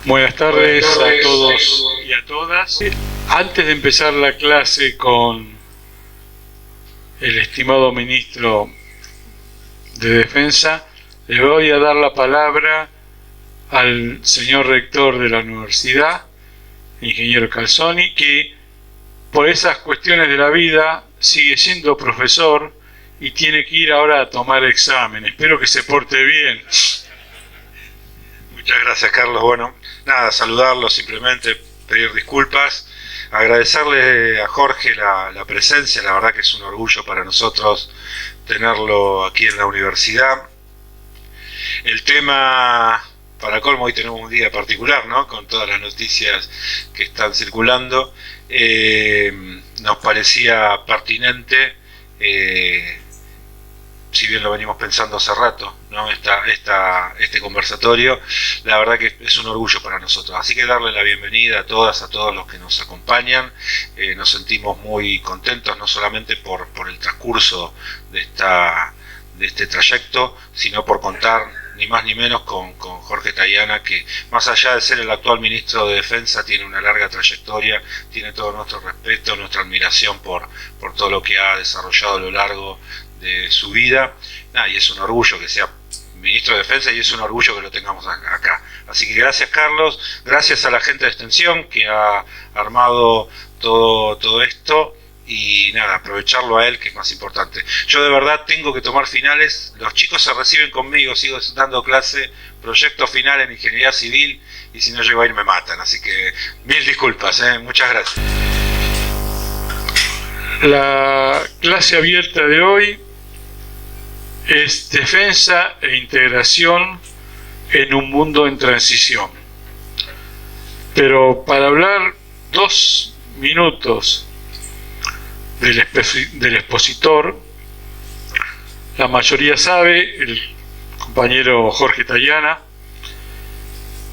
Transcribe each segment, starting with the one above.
Buenas tardes a todos y a todas. Antes de empezar la clase con el estimado ministro de Defensa, le voy a dar la palabra al señor rector de la universidad, ingeniero Calzoni, que por esas cuestiones de la vida sigue siendo profesor y tiene que ir ahora a tomar examen. Espero que se porte bien. Muchas gracias, Carlos. Bueno, nada, saludarlo, simplemente pedir disculpas, agradecerle a Jorge la presencia. La verdad que es un orgullo para nosotros tenerlo aquí en la universidad. El tema, para colmo, hoy tenemos un día particular, ¿no? Con todas las noticias que están circulando, nos parecía pertinente, si bien lo venimos pensando hace rato, ¿no? Este conversatorio, la verdad que es un orgullo para nosotros. Así que darle la bienvenida a todas, a todos los que nos acompañan. Nos sentimos muy contentos, no solamente por el transcurso de este trayecto, sino por contar ni más ni menos con Jorge Tayana, que más allá de ser el actual ministro de Defensa, tiene una larga trayectoria, tiene todo nuestro respeto, nuestra admiración por todo lo que ha desarrollado a lo largo de su vida. Y es un orgullo que sea ministro de Defensa y es un orgullo que lo tengamos acá. Así que gracias, Carlos, gracias a la gente de Extensión que ha armado todo esto, y nada, aprovecharlo a él, que es más importante. Yo de verdad tengo que tomar finales, los chicos se reciben conmigo, sigo dando clase, proyecto final en Ingeniería Civil, y si no llego a ir me matan, así que mil disculpas, muchas gracias. La clase abierta de hoy es Defensa e Integración en un mundo en transición. Pero para hablar 2 minutos del expositor, la mayoría sabe, el compañero Jorge Tayana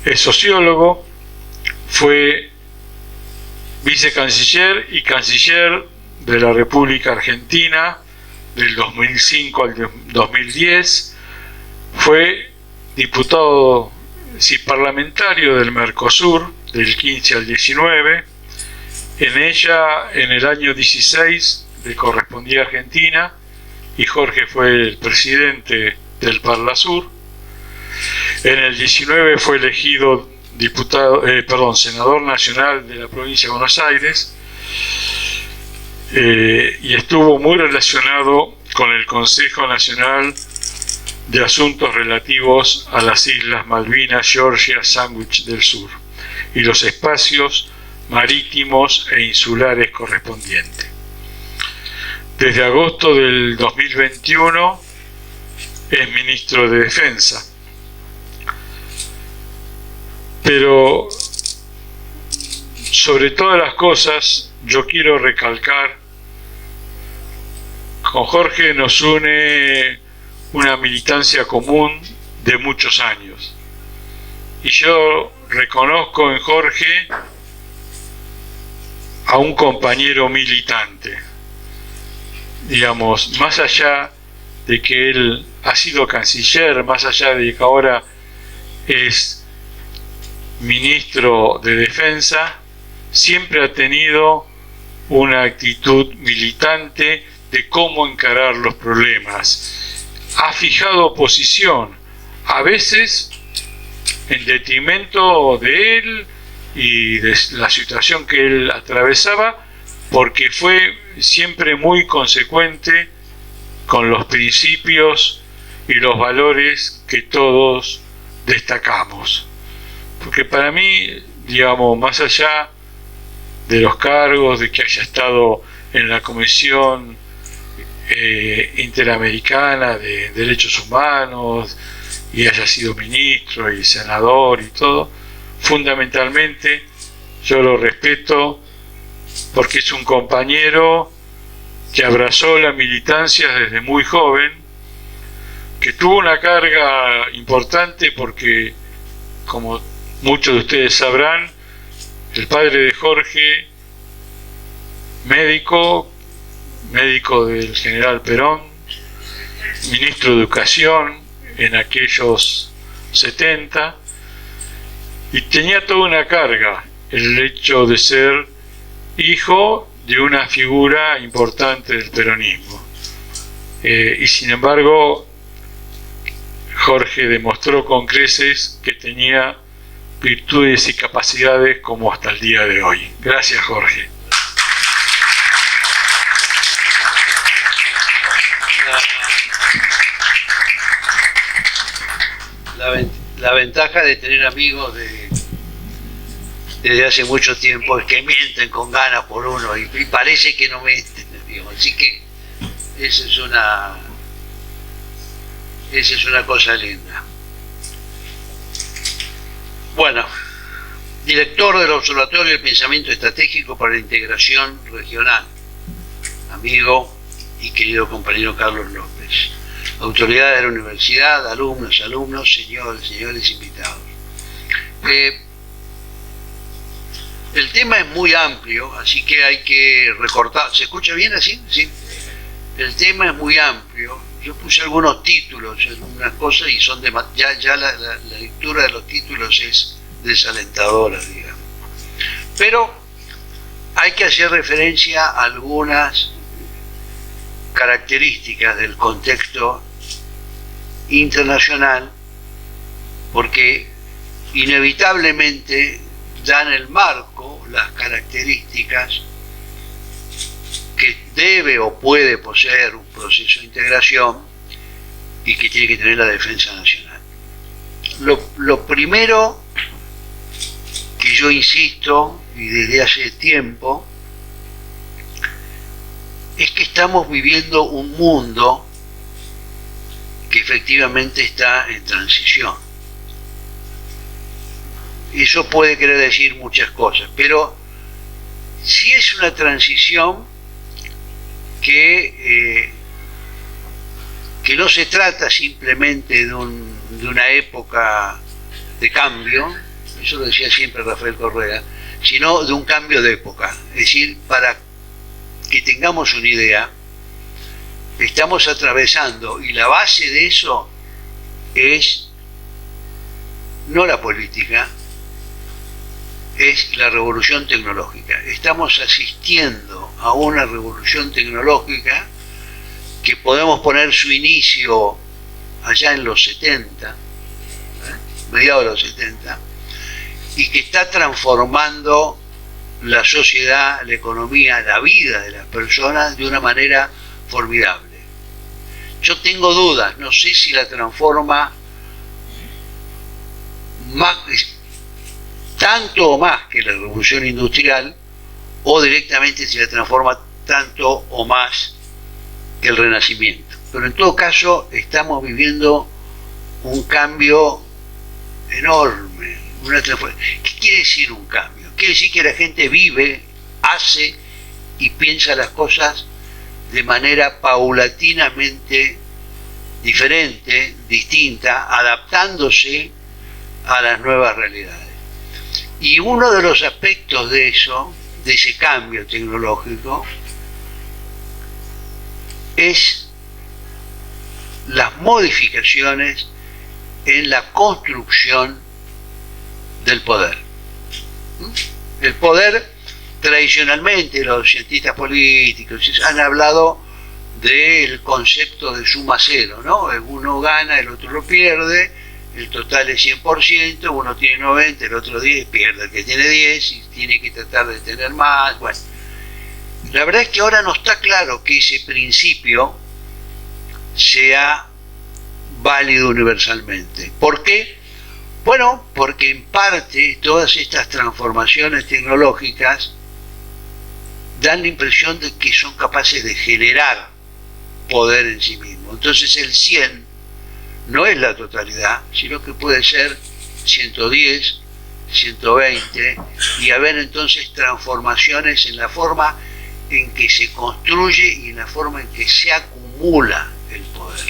es sociólogo, fue vicecanciller y canciller de la República Argentina del 2005 al 2010, fue diputado parlamentario del Mercosur del 15 al 19. En ella, en el año 16, le correspondía a Argentina y Jorge fue el presidente del Parlasur. En el 19 fue elegido senador nacional de la provincia de Buenos Aires, y estuvo muy relacionado con el Consejo Nacional de Asuntos relativos a las Islas Malvinas, Georgia, Sandwich del Sur y los espacios marítimos e insulares correspondientes. Desde agosto del 2021 es ministro de Defensa. Pero sobre todas las cosas, yo quiero recalcar, con Jorge nos une una militancia común de muchos años. Y yo reconozco en Jorge a un compañero militante. Digamos, más allá de que él ha sido canciller, más allá de que ahora es ministro de Defensa, siempre ha tenido una actitud militante de cómo encarar los problemas. Ha fijado posición, a veces en detrimento de él y de la situación que él atravesaba, porque fue siempre muy consecuente con los principios y los valores que todos destacamos. Porque para mí, digamos, más allá de los cargos, de que haya estado en la Comisión interamericana de derechos humanos y haya sido ministro y senador y todo. Fundamentalmente yo lo respeto porque es un compañero que abrazó la militancia desde muy joven, que tuvo una carga importante porque, como muchos de ustedes sabrán, el padre de Jorge, médico del general Perón, ministro de Educación en aquellos 70, y tenía toda una carga el hecho de ser hijo de una figura importante del peronismo. Y sin embargo, Jorge demostró con creces que tenía virtudes y capacidades como hasta el día de hoy. Gracias, Jorge. La ventaja de tener amigos desde hace mucho tiempo es que mienten con ganas por uno y parece que no mienten, digamos. Así que esa es una cosa linda. Bueno, director del Observatorio del Pensamiento Estratégico para la Integración Regional, amigo y querido compañero Carlos López. Autoridades de la universidad, alumnos, señores invitados. El tema es muy amplio, así que hay que recortar. ¿Se escucha bien así? Sí. El tema es muy amplio. Yo puse algunos títulos, algunas cosas, y son ya la lectura de los títulos es desalentadora, digamos. Pero hay que hacer referencia a algunas características del contexto internacional, porque inevitablemente dan el marco, las características que debe o puede poseer un proceso de integración y que tiene que tener la defensa nacional. Lo primero que yo insisto, y desde hace tiempo, es que estamos viviendo un mundo que efectivamente está en transición. Eso puede querer decir muchas cosas, pero si es una transición que no se trata simplemente de una época de cambio, eso lo decía siempre Rafael Correa, sino de un cambio de época. Es decir, para que tengamos una idea, estamos atravesando, y la base de eso es no la política, es la revolución tecnológica. Estamos asistiendo a una revolución tecnológica que podemos poner su inicio allá en los 70, mediados de los 70, y que está transformando la sociedad, la economía, la vida de las personas de una manera formidable. Yo tengo dudas, no sé si la transforma más, tanto o más que la revolución industrial, o directamente si la transforma tanto o más que el Renacimiento. Pero en todo caso estamos viviendo un cambio enorme. ¿Qué quiere decir un cambio? Quiere decir que la gente vive, hace y piensa las cosas de manera paulatinamente diferente, distinta, adaptándose a las nuevas realidades. Y uno de los aspectos de eso, de ese cambio tecnológico, es las modificaciones en la construcción del poder. El poder, tradicionalmente, los cientistas políticos han hablado del concepto de suma cero, ¿no? Uno gana, el otro lo pierde, el total es 100%, uno tiene 90, el otro 10, pierde el que tiene 10 y tiene que tratar de tener más. Bueno, la verdad es que ahora no está claro que ese principio sea válido universalmente. ¿Por qué? Bueno, porque en parte todas estas transformaciones tecnológicas dan la impresión de que son capaces de generar poder en sí mismo. Entonces el 100 no es la totalidad, sino que puede ser 110, 120, y haber entonces transformaciones en la forma en que se construye y en la forma en que se acumula el poder.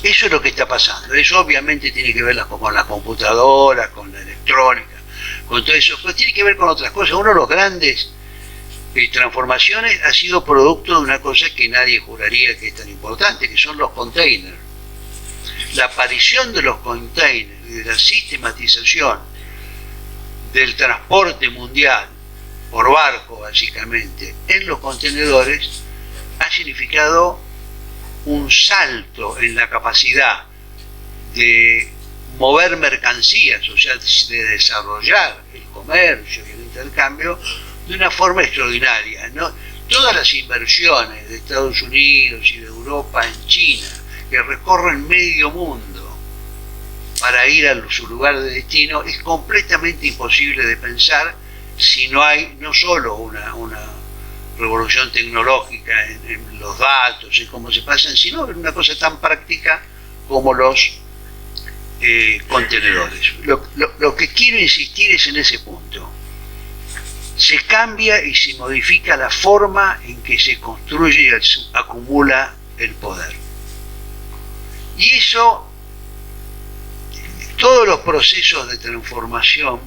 Eso es lo que está pasando. Eso obviamente tiene que ver con las computadoras, con la electrónica, con todo eso, pero tiene que ver con otras cosas. Uno de los grandes transformaciones ha sido producto de una cosa que nadie juraría que es tan importante, que son los containers. La aparición de los containers y de la sistematización del transporte mundial por barco, básicamente, en los contenedores, ha significado un salto en la capacidad de mover mercancías, o sea, de desarrollar el comercio y el intercambio de una forma extraordinaria, ¿no? Todas las inversiones de Estados Unidos y de Europa en China, que recorren medio mundo para ir a su lugar de destino, es completamente imposible de pensar si no hay no solo una revolución tecnológica en los datos, en cómo se pasan, sino en una cosa tan práctica como los contenedores. Lo que quiero insistir es en ese punto. Se cambia y se modifica la forma en que se construye y acumula el poder. Y eso, todos los procesos de transformación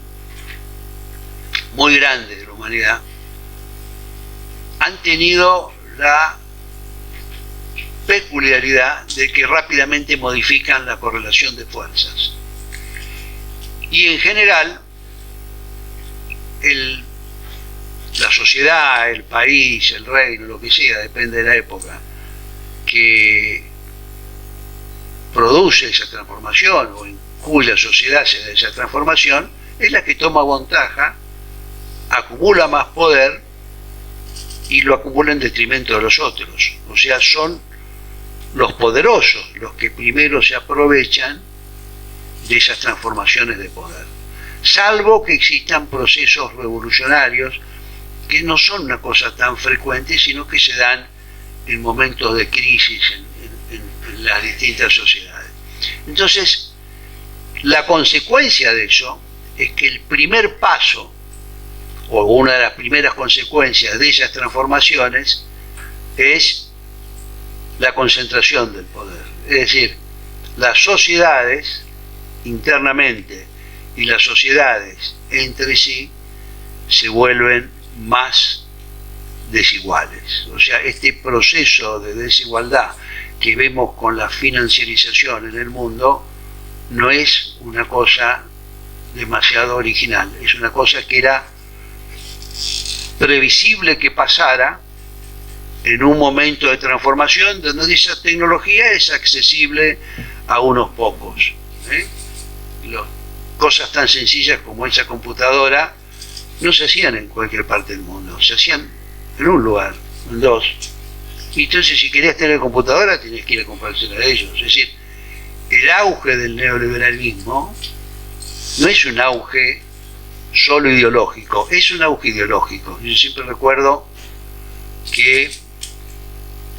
muy grandes de la humanidad han tenido la peculiaridad de que rápidamente modifican la correlación de fuerzas. Y en general, la sociedad, el país, el reino, lo que sea, depende de la época, que produce esa transformación o en cuya sociedad se da esa transformación, es la que toma ventaja, acumula más poder y lo acumula en detrimento de los otros. O sea, son los poderosos los que primero se aprovechan de esas transformaciones de poder. Salvo que existan procesos revolucionarios que no son una cosa tan frecuente, sino que se dan en momentos de crisis en las distintas sociedades. Entonces, la consecuencia de eso es que el primer paso, o una de las primeras consecuencias de esas transformaciones, es la concentración del poder. Es decir, las sociedades internamente y las sociedades entre sí se vuelven más desiguales. O sea, este proceso de desigualdad que vemos con la financiarización en el mundo no es una cosa demasiado original, es una cosa que era previsible que pasara en un momento de transformación donde esa tecnología es accesible a unos pocos. Cosas tan sencillas como esa computadora no se hacían en cualquier parte del mundo, se hacían en un lugar, en dos. Y entonces, si querías tener computadora, tenías que ir a comprársela a ellos. Es decir, el auge del neoliberalismo no es un auge solo ideológico, es un auge ideológico. Yo siempre recuerdo que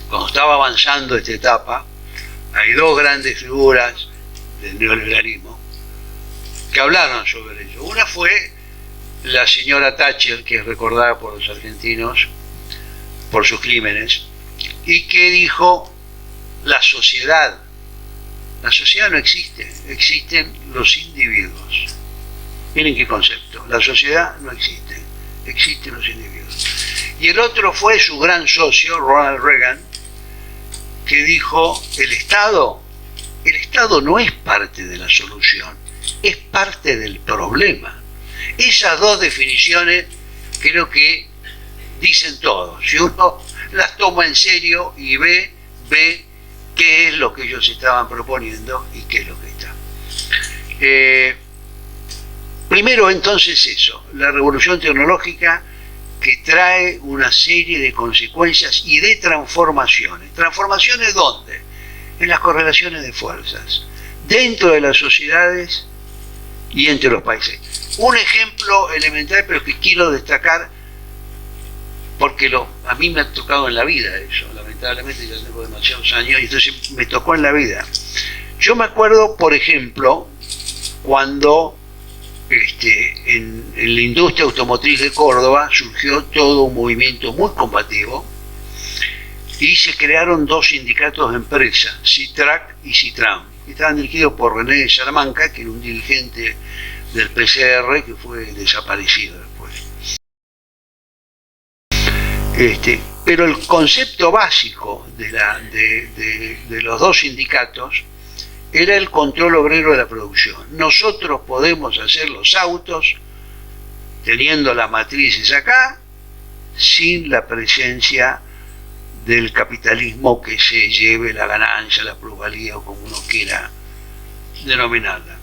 cuando estaba avanzando esta etapa, hay dos grandes figuras del neoliberalismo que hablaron sobre ello. Una fue la señora Thatcher, que es recordada por los argentinos por sus crímenes, y que dijo: la sociedad no existe, existen los individuos. Miren qué concepto, la sociedad no existe, existen los individuos. Y el otro fue su gran socio, Ronald Reagan, que dijo: el Estado no es parte de la solución, es parte del problema. Esas dos definiciones creo que dicen todo. Si uno las toma en serio y ve qué es lo que ellos estaban proponiendo y qué es lo que está. Primero, entonces, eso, la revolución tecnológica, que trae una serie de consecuencias y de transformaciones. ¿Transformaciones dónde? En las correlaciones de fuerzas, dentro de las sociedades y entre los países. Un ejemplo elemental, pero que quiero destacar porque a mí me ha tocado en la vida eso, lamentablemente ya tengo demasiados años, y entonces me tocó en la vida. Yo me acuerdo, por ejemplo, cuando en la industria automotriz de Córdoba surgió todo un movimiento muy combativo y se crearon dos sindicatos de empresa, CITRAC y CITRAM, que estaban dirigidos por René de Salamanca, que era un dirigente del PCR que fue desaparecido después. Pero el concepto básico de los dos sindicatos era el control obrero de la producción. Nosotros podemos hacer los autos teniendo las matrices acá, sin la presencia del capitalismo que se lleve la ganancia, la plusvalía o como uno quiera denominarla.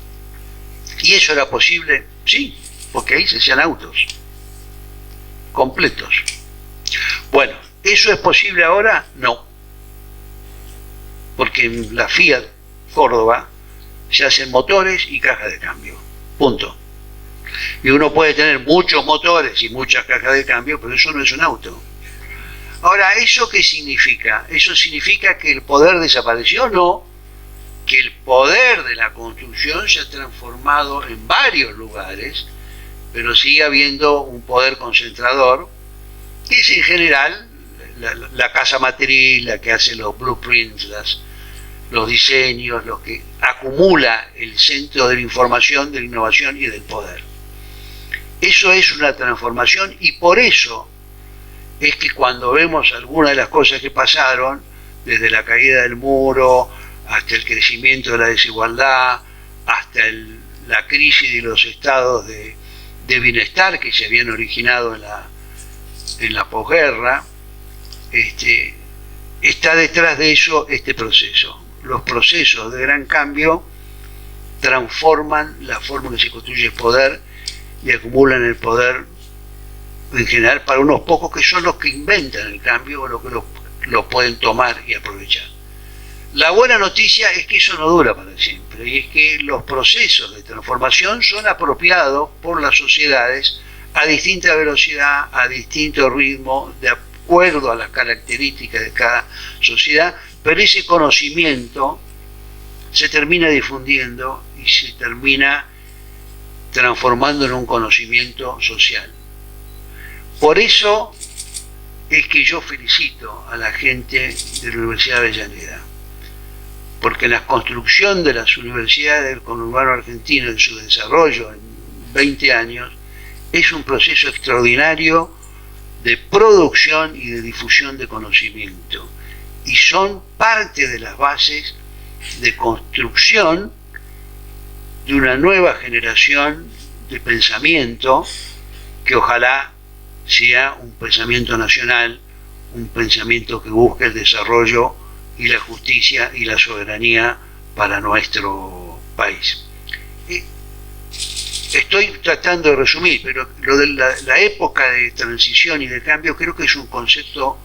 ¿Y eso era posible? Sí, porque ahí se hacían autos completos. Bueno, ¿eso es posible ahora? No, porque en la Fiat Córdoba se hacen motores y cajas de cambio, punto. Y uno puede tener muchos motores y muchas cajas de cambio, pero eso no es un auto. Ahora, ¿eso qué significa? ¿Eso significa que el poder desapareció? No, que el poder de la construcción se ha transformado en varios lugares, pero sigue habiendo un poder concentrador, que es en general la casa matriz, la que hace los blueprints, los diseños, lo que acumula el centro de la información, de la innovación y del poder. Eso es una transformación, y por eso es que cuando vemos algunas de las cosas que pasaron, desde la caída del muro, hasta el crecimiento de la desigualdad, hasta la crisis de los estados de bienestar que se habían originado en la posguerra, está detrás de eso este proceso. Los procesos de gran cambio transforman la forma en que se construye el poder y acumulan el poder en general para unos pocos que son los que inventan el cambio o los que lo pueden tomar y aprovechar. La buena noticia es que eso no dura para siempre, y es que los procesos de transformación son apropiados por las sociedades a distinta velocidad, a distinto ritmo, de acuerdo a las características de cada sociedad, pero ese conocimiento se termina difundiendo y se termina transformando en un conocimiento social. Por eso es que yo felicito a la gente de la Universidad de Avellaneda, porque la construcción de las universidades del conurbano argentino en su desarrollo en 20 años es un proceso extraordinario de producción y de difusión de conocimiento, y son parte de las bases de construcción de una nueva generación de pensamiento que ojalá sea un pensamiento nacional, un pensamiento que busque el desarrollo y la justicia y la soberanía para nuestro país. Estoy tratando de resumir, pero lo de la época de transición y de cambio creo que es un concepto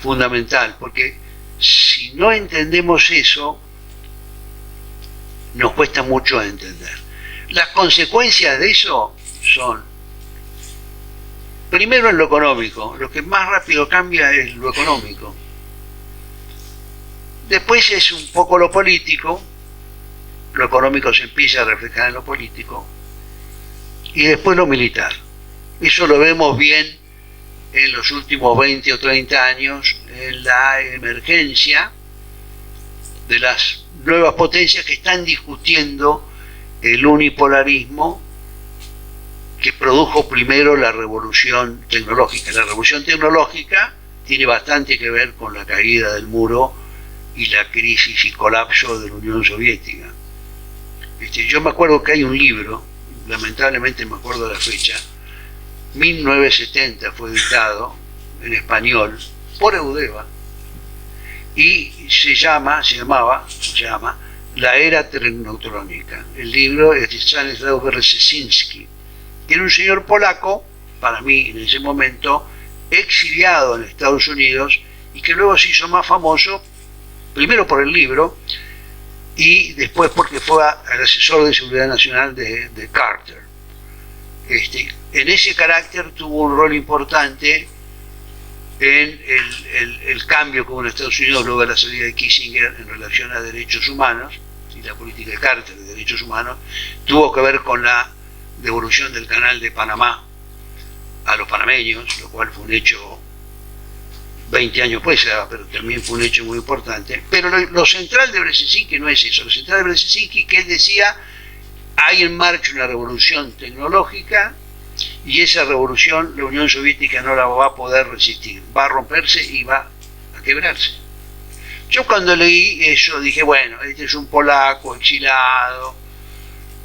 fundamental, porque si no entendemos eso, nos cuesta mucho entender. Las consecuencias de eso son, primero en lo económico, lo que más rápido cambia es lo económico. Después es un poco lo político, lo económico se empieza a reflejar en lo político, y después lo militar. Eso lo vemos bien en los últimos 20 o 30 años, en la emergencia de las nuevas potencias que están discutiendo el unipolarismo que produjo primero la revolución tecnológica. La revolución tecnológica tiene bastante que ver con la caída del muro y la crisis y colapso de la Unión Soviética. Yo me acuerdo que hay un libro, lamentablemente me acuerdo de la fecha, 1970 fue editado en español por Eudeva, y se llama La Era Tecnotrónica. El libro es de Stanisław Bereszynski, que era un señor polaco, para mí en ese momento, exiliado en Estados Unidos, y que luego se hizo más famoso, primero por el libro, y después porque fue el asesor de seguridad nacional de Carter. En ese carácter tuvo un rol importante en el cambio que hubo en Estados Unidos luego de la salida de Kissinger en relación a derechos humanos y la política de Carter de derechos humanos, tuvo que ver con la devolución del canal de Panamá a los panameños, lo cual fue un hecho 20 años después, pero también fue un hecho muy importante. Pero lo central de Brzezinski no es eso. Lo central de Brzezinski es que él decía, hay en marcha una revolución tecnológica y esa revolución la Unión Soviética no la va a poder resistir, va a romperse y va a quebrarse. Yo cuando leí eso dije, bueno, este es un polaco exilado,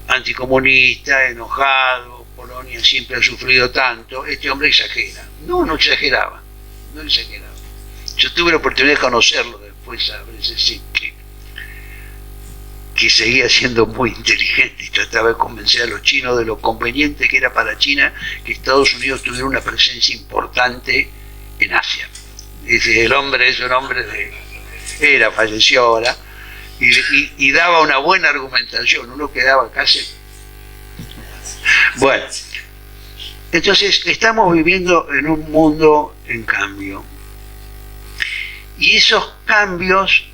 anticomunista, enojado, Polonia siempre ha sufrido tanto, este hombre exagera. No exageraba, no exageraba. Yo tuve la oportunidad de conocerlo después a Brzezinski, que seguía siendo muy inteligente y trataba de convencer a los chinos de lo conveniente que era para China que Estados Unidos tuviera una presencia importante en Asia. Dice, el hombre es un hombre falleció ahora, y daba una buena argumentación, uno quedaba casi... Bueno, entonces estamos viviendo en un mundo en cambio. Y esos cambios,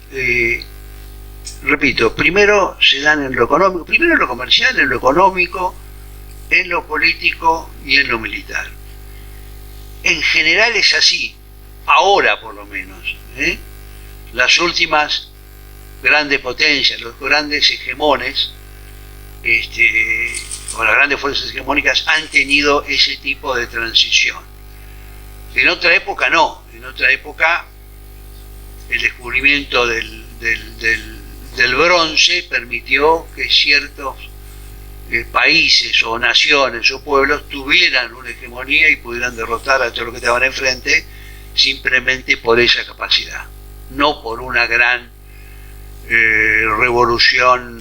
repito, primero se dan en lo económico, primero en lo comercial, en lo económico, en lo político y en lo militar. En general es así, ahora por lo menos. Las últimas grandes potencias, los grandes hegemones, o las grandes fuerzas hegemónicas han tenido ese tipo de transición. En otra época no, en otra época el descubrimiento del bronce permitió que ciertos países o naciones o pueblos tuvieran una hegemonía y pudieran derrotar a todo lo que estaban enfrente simplemente por esa capacidad, no por una gran revolución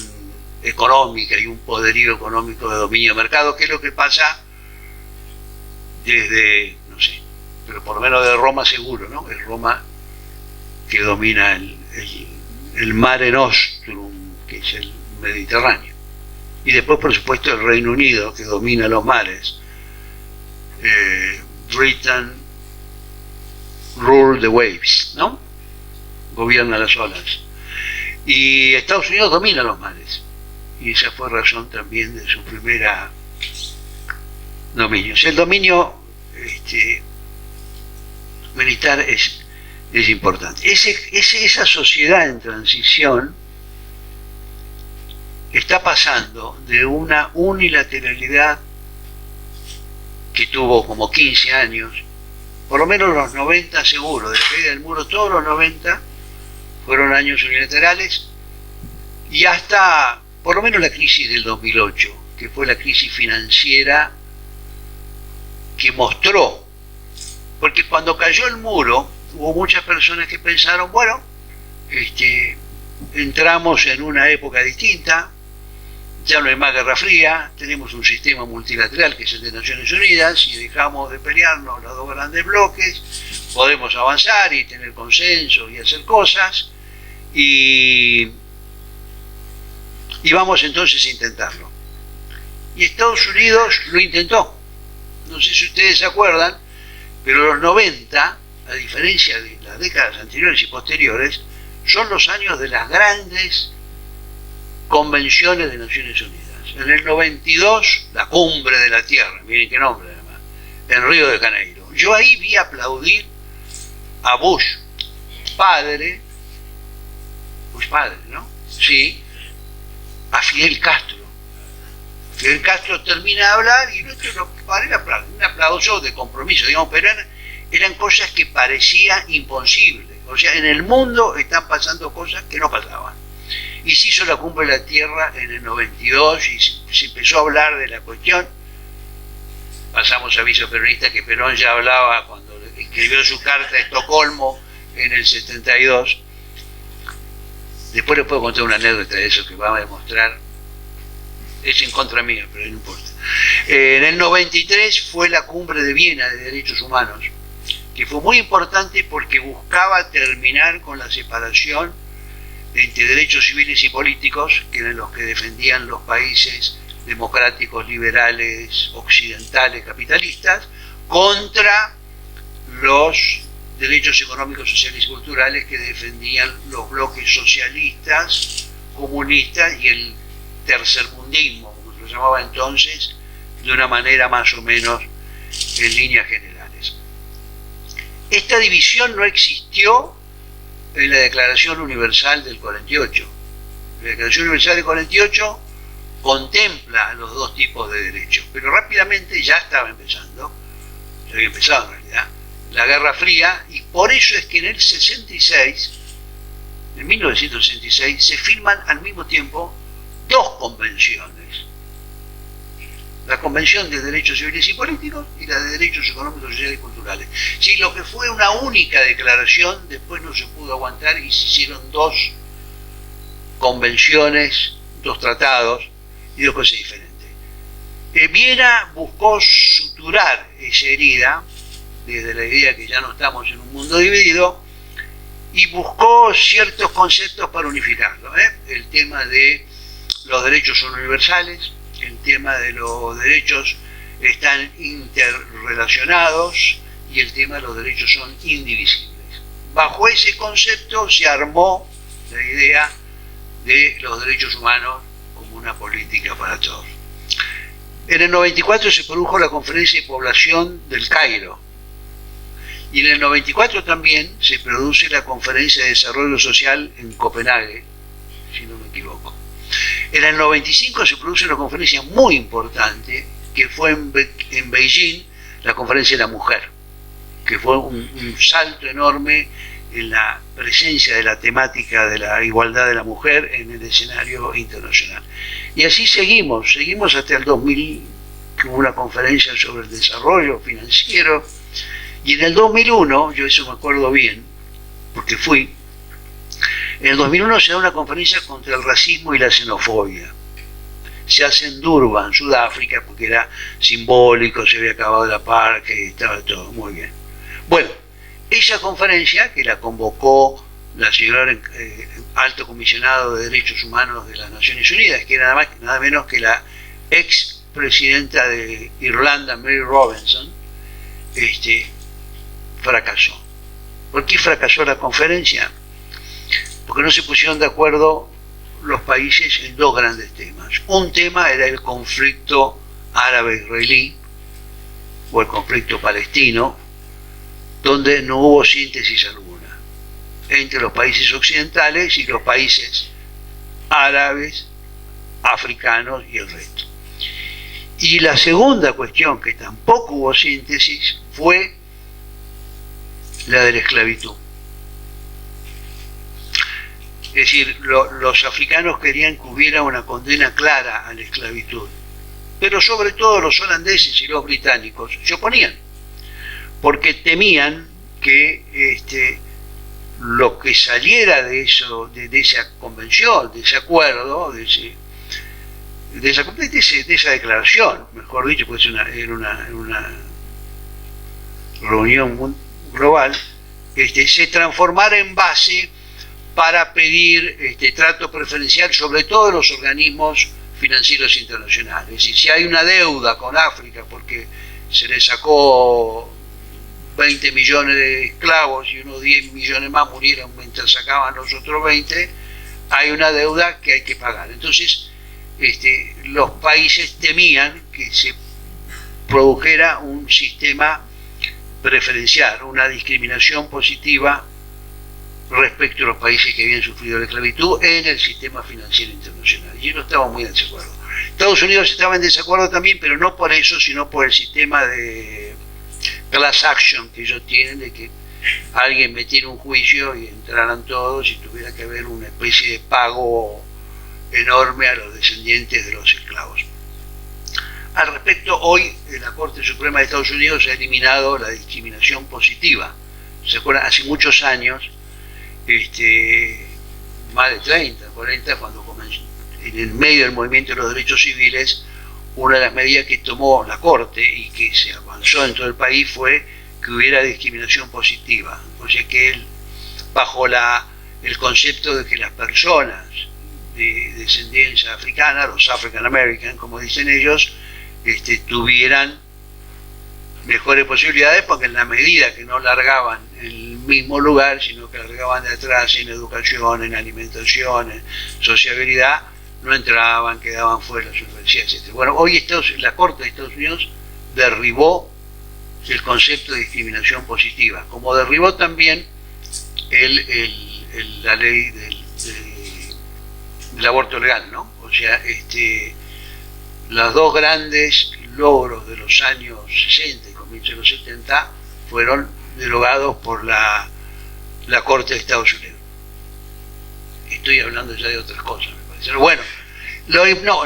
económica y un poderío económico de dominio de mercado, que es lo que pasa desde, no sé, pero por lo menos de Roma seguro, ¿no? Es Roma que domina el Mare Nostrum, que es el Mediterráneo. Y después, por supuesto, el Reino Unido, que domina los mares. Britain rule the waves, ¿no? Gobierna las olas. Y Estados Unidos domina los mares. Y esa fue razón también de su primera dominio. O sea, el dominio militar es importante. Esa sociedad en transición está pasando de una unilateralidad que tuvo como 15 años, por lo menos los 90 seguro, de la caída del muro, todos los 90 fueron años unilaterales, y hasta por lo menos la crisis del 2008, que fue la crisis financiera que mostró, porque cuando cayó el muro hubo muchas personas que pensaron, bueno, entramos en una época distinta, ya no hay más Guerra Fría, tenemos un sistema multilateral que es el de Naciones Unidas, y dejamos de pelearnos los dos grandes bloques, podemos avanzar y tener consenso y hacer cosas, y vamos entonces a intentarlo. Y Estados Unidos lo intentó. No sé si ustedes se acuerdan, pero los 90, a diferencia de las décadas anteriores y posteriores, son los años de las grandes convenciones de Naciones Unidas. En el 92, la Cumbre de la Tierra, miren qué nombre además, en Río de Janeiro. Yo ahí vi aplaudir a Bush padre, ¿no? Sí, a Fidel Castro. Fidel Castro termina de hablar y nuestro era un aplauso de compromiso, digamos, pero eran cosas que parecían imposibles. O sea, en el mundo están pasando cosas que no pasaban. Y se hizo la Cumbre de la Tierra en el 92 y se empezó a hablar de la cuestión. Pasamos a aviso peronista que Perón ya hablaba cuando escribió su carta a Estocolmo en el 72. Después les puedo contar una anécdota de eso que va a demostrar. Es en contra mía, pero no importa. En el 93 fue la Cumbre de Viena de Derechos Humanos, que fue muy importante porque buscaba terminar con la separación entre derechos civiles y políticos, que eran los que defendían los países democráticos, liberales, occidentales, capitalistas, contra los derechos económicos, sociales y culturales que defendían los bloques socialistas, comunistas y el tercermundismo, como se lo llamaba entonces, de una manera más o menos en líneas generales. Esta división no existió en la Declaración Universal del 48. La Declaración Universal del 48 contempla los dos tipos de derechos, pero rápidamente ya estaba empezando, ya había empezado en realidad, la Guerra Fría, y por eso es que en el 66, en 1966, se firman al mismo tiempo dos convenciones. La Convención de Derechos Civiles y Políticos y la de Derechos Económicos, Sociales y Culturales. Si lo que fue una única declaración, después no se pudo aguantar y se hicieron dos convenciones, dos tratados y dos cosas diferentes. Viena buscó suturar esa herida, desde la idea que ya no estamos en un mundo dividido, y buscó ciertos conceptos para unificarlo. El tema de los derechos son universales, el tema de los derechos están interrelacionados y el tema de los derechos son indivisibles. Bajo ese concepto se armó la idea de los derechos humanos como una política para todos. En el 94 se produjo la Conferencia de Población del Cairo y en el 94 también se produce la Conferencia de Desarrollo Social en Copenhague, si no me equivoco. En el 95 se produce una conferencia muy importante que fue en Beijing, la Conferencia de la Mujer, que fue un salto enorme en la presencia de la temática de la igualdad de la mujer en el escenario internacional. Y así seguimos hasta el 2000, que hubo una conferencia sobre el desarrollo financiero, y en el 2001, yo eso me acuerdo bien, porque fui, en el 2001 se da una conferencia contra el racismo y la xenofobia. Se hace en Durban, Sudáfrica, porque era simbólico, se había acabado la parque y estaba todo muy bien. Bueno, esa conferencia, que la convocó la señora Alto Comisionado de Derechos Humanos de las Naciones Unidas, que era nada menos que la ex presidenta de Irlanda, Mary Robinson, fracasó. ¿Por qué fracasó la conferencia? Porque no se pusieron de acuerdo los países en dos grandes temas. Un tema era el conflicto árabe-israelí o el conflicto palestino, donde no hubo síntesis alguna entre los países occidentales y los países árabes, africanos y el resto. Y la segunda cuestión, que tampoco hubo síntesis, fue la de la esclavitud. Es decir, los africanos querían que hubiera una condena clara a la esclavitud, pero sobre todo los holandeses y los británicos se oponían, porque temían que lo que saliera de eso, de esa convención, de ese acuerdo, de esa declaración, mejor dicho, pues era una reunión global, se transformara en base para pedir trato preferencial sobre todo los organismos financieros internacionales. Es decir, si hay una deuda con África porque se le sacó 20 millones de esclavos y unos 10 millones más murieron mientras sacaban los otros 20, hay una deuda que hay que pagar. Entonces, los países temían que se produjera un sistema preferencial, una discriminación positiva respecto a los países que habían sufrido la esclavitud en el sistema financiero internacional. Y yo no estaba muy en desacuerdo. Estados Unidos estaba en desacuerdo también, pero no por eso, sino por el sistema de class action que ellos tienen, de que alguien metiera un juicio y entraran todos y tuviera que haber una especie de pago enorme a los descendientes de los esclavos. Al respecto, hoy la Corte Suprema de Estados Unidos ha eliminado la discriminación positiva. ¿Se acuerdan? Hace muchos años, más de 30, 40, cuando comenzó, en el medio del movimiento de los derechos civiles, una de las medidas que tomó la Corte y que se avanzó en todo el país fue que hubiera discriminación positiva. O sea que bajo el concepto de que las personas de descendencia africana, los African American, como dicen ellos, tuvieran mejores posibilidades, porque en la medida que no largaban el mismo lugar, sino que largaban de atrás en educación, en alimentación, en sociabilidad, no entraban, quedaban fuera de las universidades, etc. Bueno, hoy la Corte de Estados Unidos derribó el concepto de discriminación positiva, como derribó también la ley del aborto legal, ¿no? O sea, los dos grandes logros de los años 60 y comienzos de los 70 fueron derogados por la Corte de Estados Unidos. Estoy hablando ya de otras cosas, me parece. Pero bueno,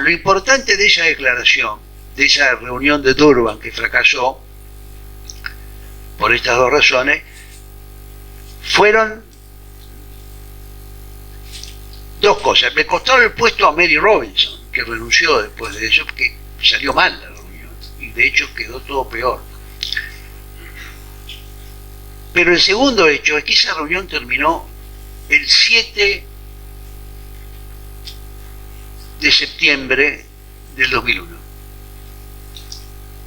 lo importante de esa declaración, de esa reunión de Durban que fracasó por estas dos razones, fueron dos cosas. Me costaron el puesto a Mary Robinson, que renunció después de eso, porque salió mal la reunión, y de hecho quedó todo peor. Pero el segundo hecho es que esa reunión terminó el 7 de septiembre del 2001.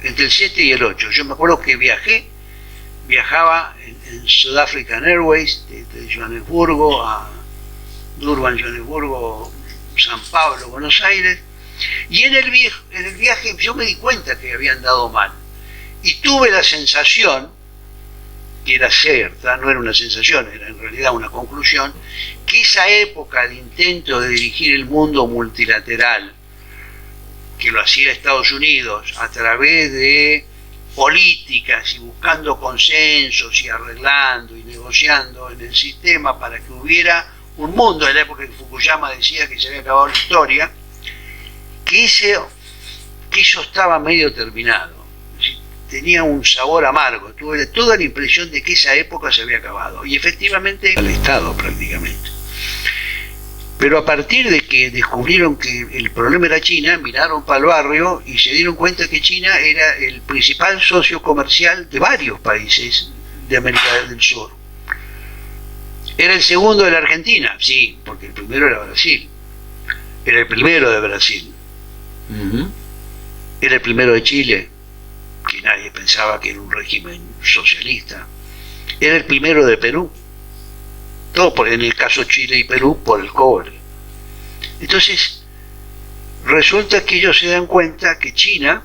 Entre el 7 y el 8. Yo me acuerdo que viajaba en South African Airways de Johannesburgo a Durban, Johannesburgo, San Pablo, Buenos Aires, y en el viaje yo me di cuenta que habían dado mal, y tuve la sensación, que era cierta, no era una sensación, era en realidad una conclusión, que esa época de intento de dirigir el mundo multilateral, que lo hacía Estados Unidos a través de políticas y buscando consensos y arreglando y negociando en el sistema para que hubiera un mundo, en la época que Fukuyama decía que se había acabado la historia, que eso estaba medio terminado, tenía un sabor amargo, tuve toda la impresión de que esa época se había acabado, y efectivamente al Estado prácticamente. Pero a partir de que descubrieron que el problema era China, miraron para el barrio y se dieron cuenta que China era el principal socio comercial de varios países de América del Sur. Era el segundo de la Argentina, sí, porque el primero era Brasil. Era el primero de Brasil. Era el primero de Chile, que nadie pensaba que era un régimen socialista. Era el primero de Perú. Todo en el caso Chile y Perú por el cobre. Entonces, resulta que ellos se dan cuenta que China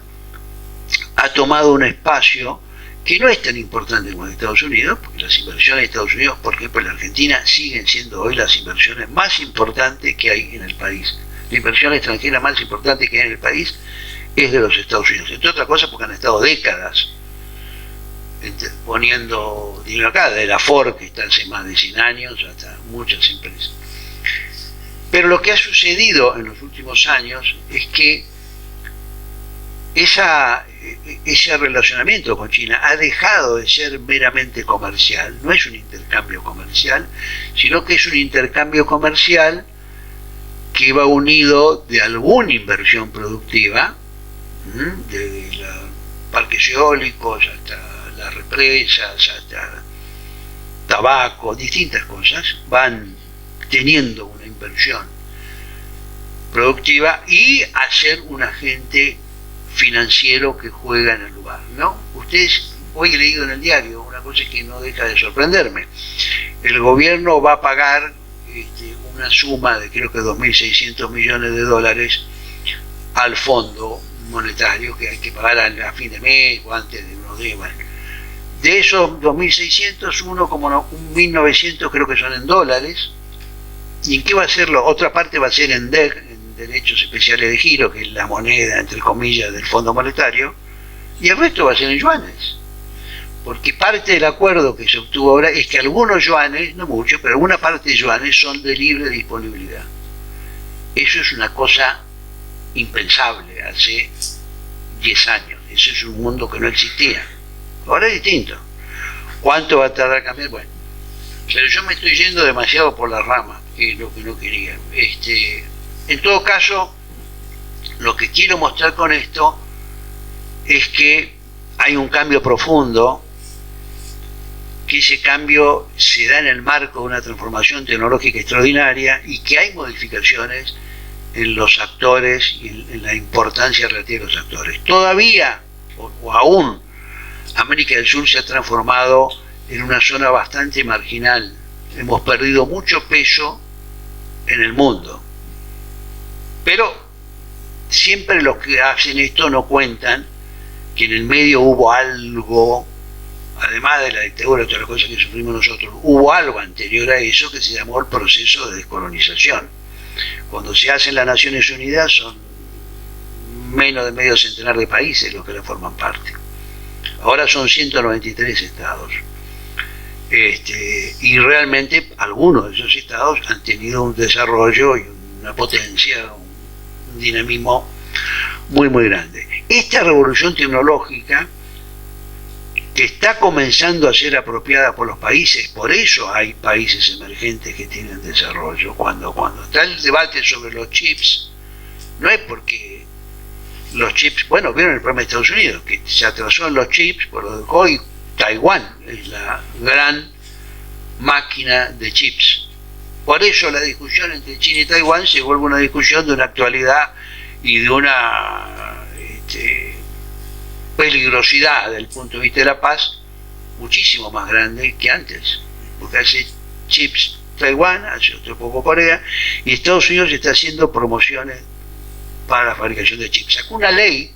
ha tomado un espacio que no es tan importante como Estados Unidos, porque las inversiones de Estados Unidos, por ejemplo en la Argentina, siguen siendo hoy las inversiones más importantes que hay en el país. La inversión extranjera más importante que hay en el país es de los Estados Unidos, entre otras cosas porque han estado décadas poniendo dinero acá, de la Ford, que está hace más de 100 años, hasta muchas empresas. Pero lo que ha sucedido en los últimos años es que ese relacionamiento con China ha dejado de ser meramente comercial, no es un intercambio comercial, sino que es un intercambio comercial que va unido de alguna inversión productiva, desde los parques eólicos hasta las represas, hasta tabaco, distintas cosas, van teniendo una inversión productiva y a ser un agente financiero que juega en el lugar, ¿no? Ustedes, hoy he leído en el diario una cosa que no deja de sorprenderme. El gobierno va a pagar una suma de creo que 2.600 millones de dólares al Fondo Monetario, que hay que pagar a fin de mes o antes de unos días. Bueno, de esos 2.600, como 1.900 creo que son en dólares. ¿Y en qué va a ser? Otra parte va a ser en DEG, en Derechos Especiales de Giro, que es la moneda, entre comillas, del Fondo Monetario, y el resto va a ser en yuanes. Porque parte del acuerdo que se obtuvo ahora es que algunos yuanes, no muchos, pero alguna parte de yuanes son de libre disponibilidad. Eso es una cosa impensable hace 10 años. Eso es un mundo que no existía. Ahora es distinto. ¿Cuánto va a tardar a cambiar? Bueno, pero yo me estoy yendo demasiado por la rama, que es lo que no quería. En todo caso, lo que quiero mostrar con esto es que hay un cambio profundo, que ese cambio se da en el marco de una transformación tecnológica extraordinaria y que hay modificaciones en los actores y en la importancia relativa de los actores. Todavía, o aún, América del Sur se ha transformado en una zona bastante marginal. Hemos perdido mucho peso en el mundo. Pero siempre los que hacen esto no cuentan que en el medio hubo algo, además de la dictadura y todas las cosas que sufrimos nosotros, hubo algo anterior a eso que se llamó el proceso de descolonización. Cuando se hacen las Naciones Unidas son menos de medio centenar de países los que le forman parte. Ahora son 193 estados. Y realmente algunos de esos estados han tenido un desarrollo y una potencia, un dinamismo muy muy grande. Esta revolución tecnológica que está comenzando a ser apropiada por los países, por eso hay países emergentes que tienen desarrollo. Cuando está el debate sobre los chips, no es porque los chips, bueno, vieron el problema de Estados Unidos, que se atrasó en los chips, por lo de hoy Taiwán es la gran máquina de chips. Por eso la discusión entre China y Taiwán se vuelve una discusión de una actualidad y de una peligrosidad desde el punto de vista de la paz muchísimo más grande que antes, porque hace chips Taiwán, hace otro poco Corea, y Estados Unidos está haciendo promociones para la fabricación de chips. Sacó una ley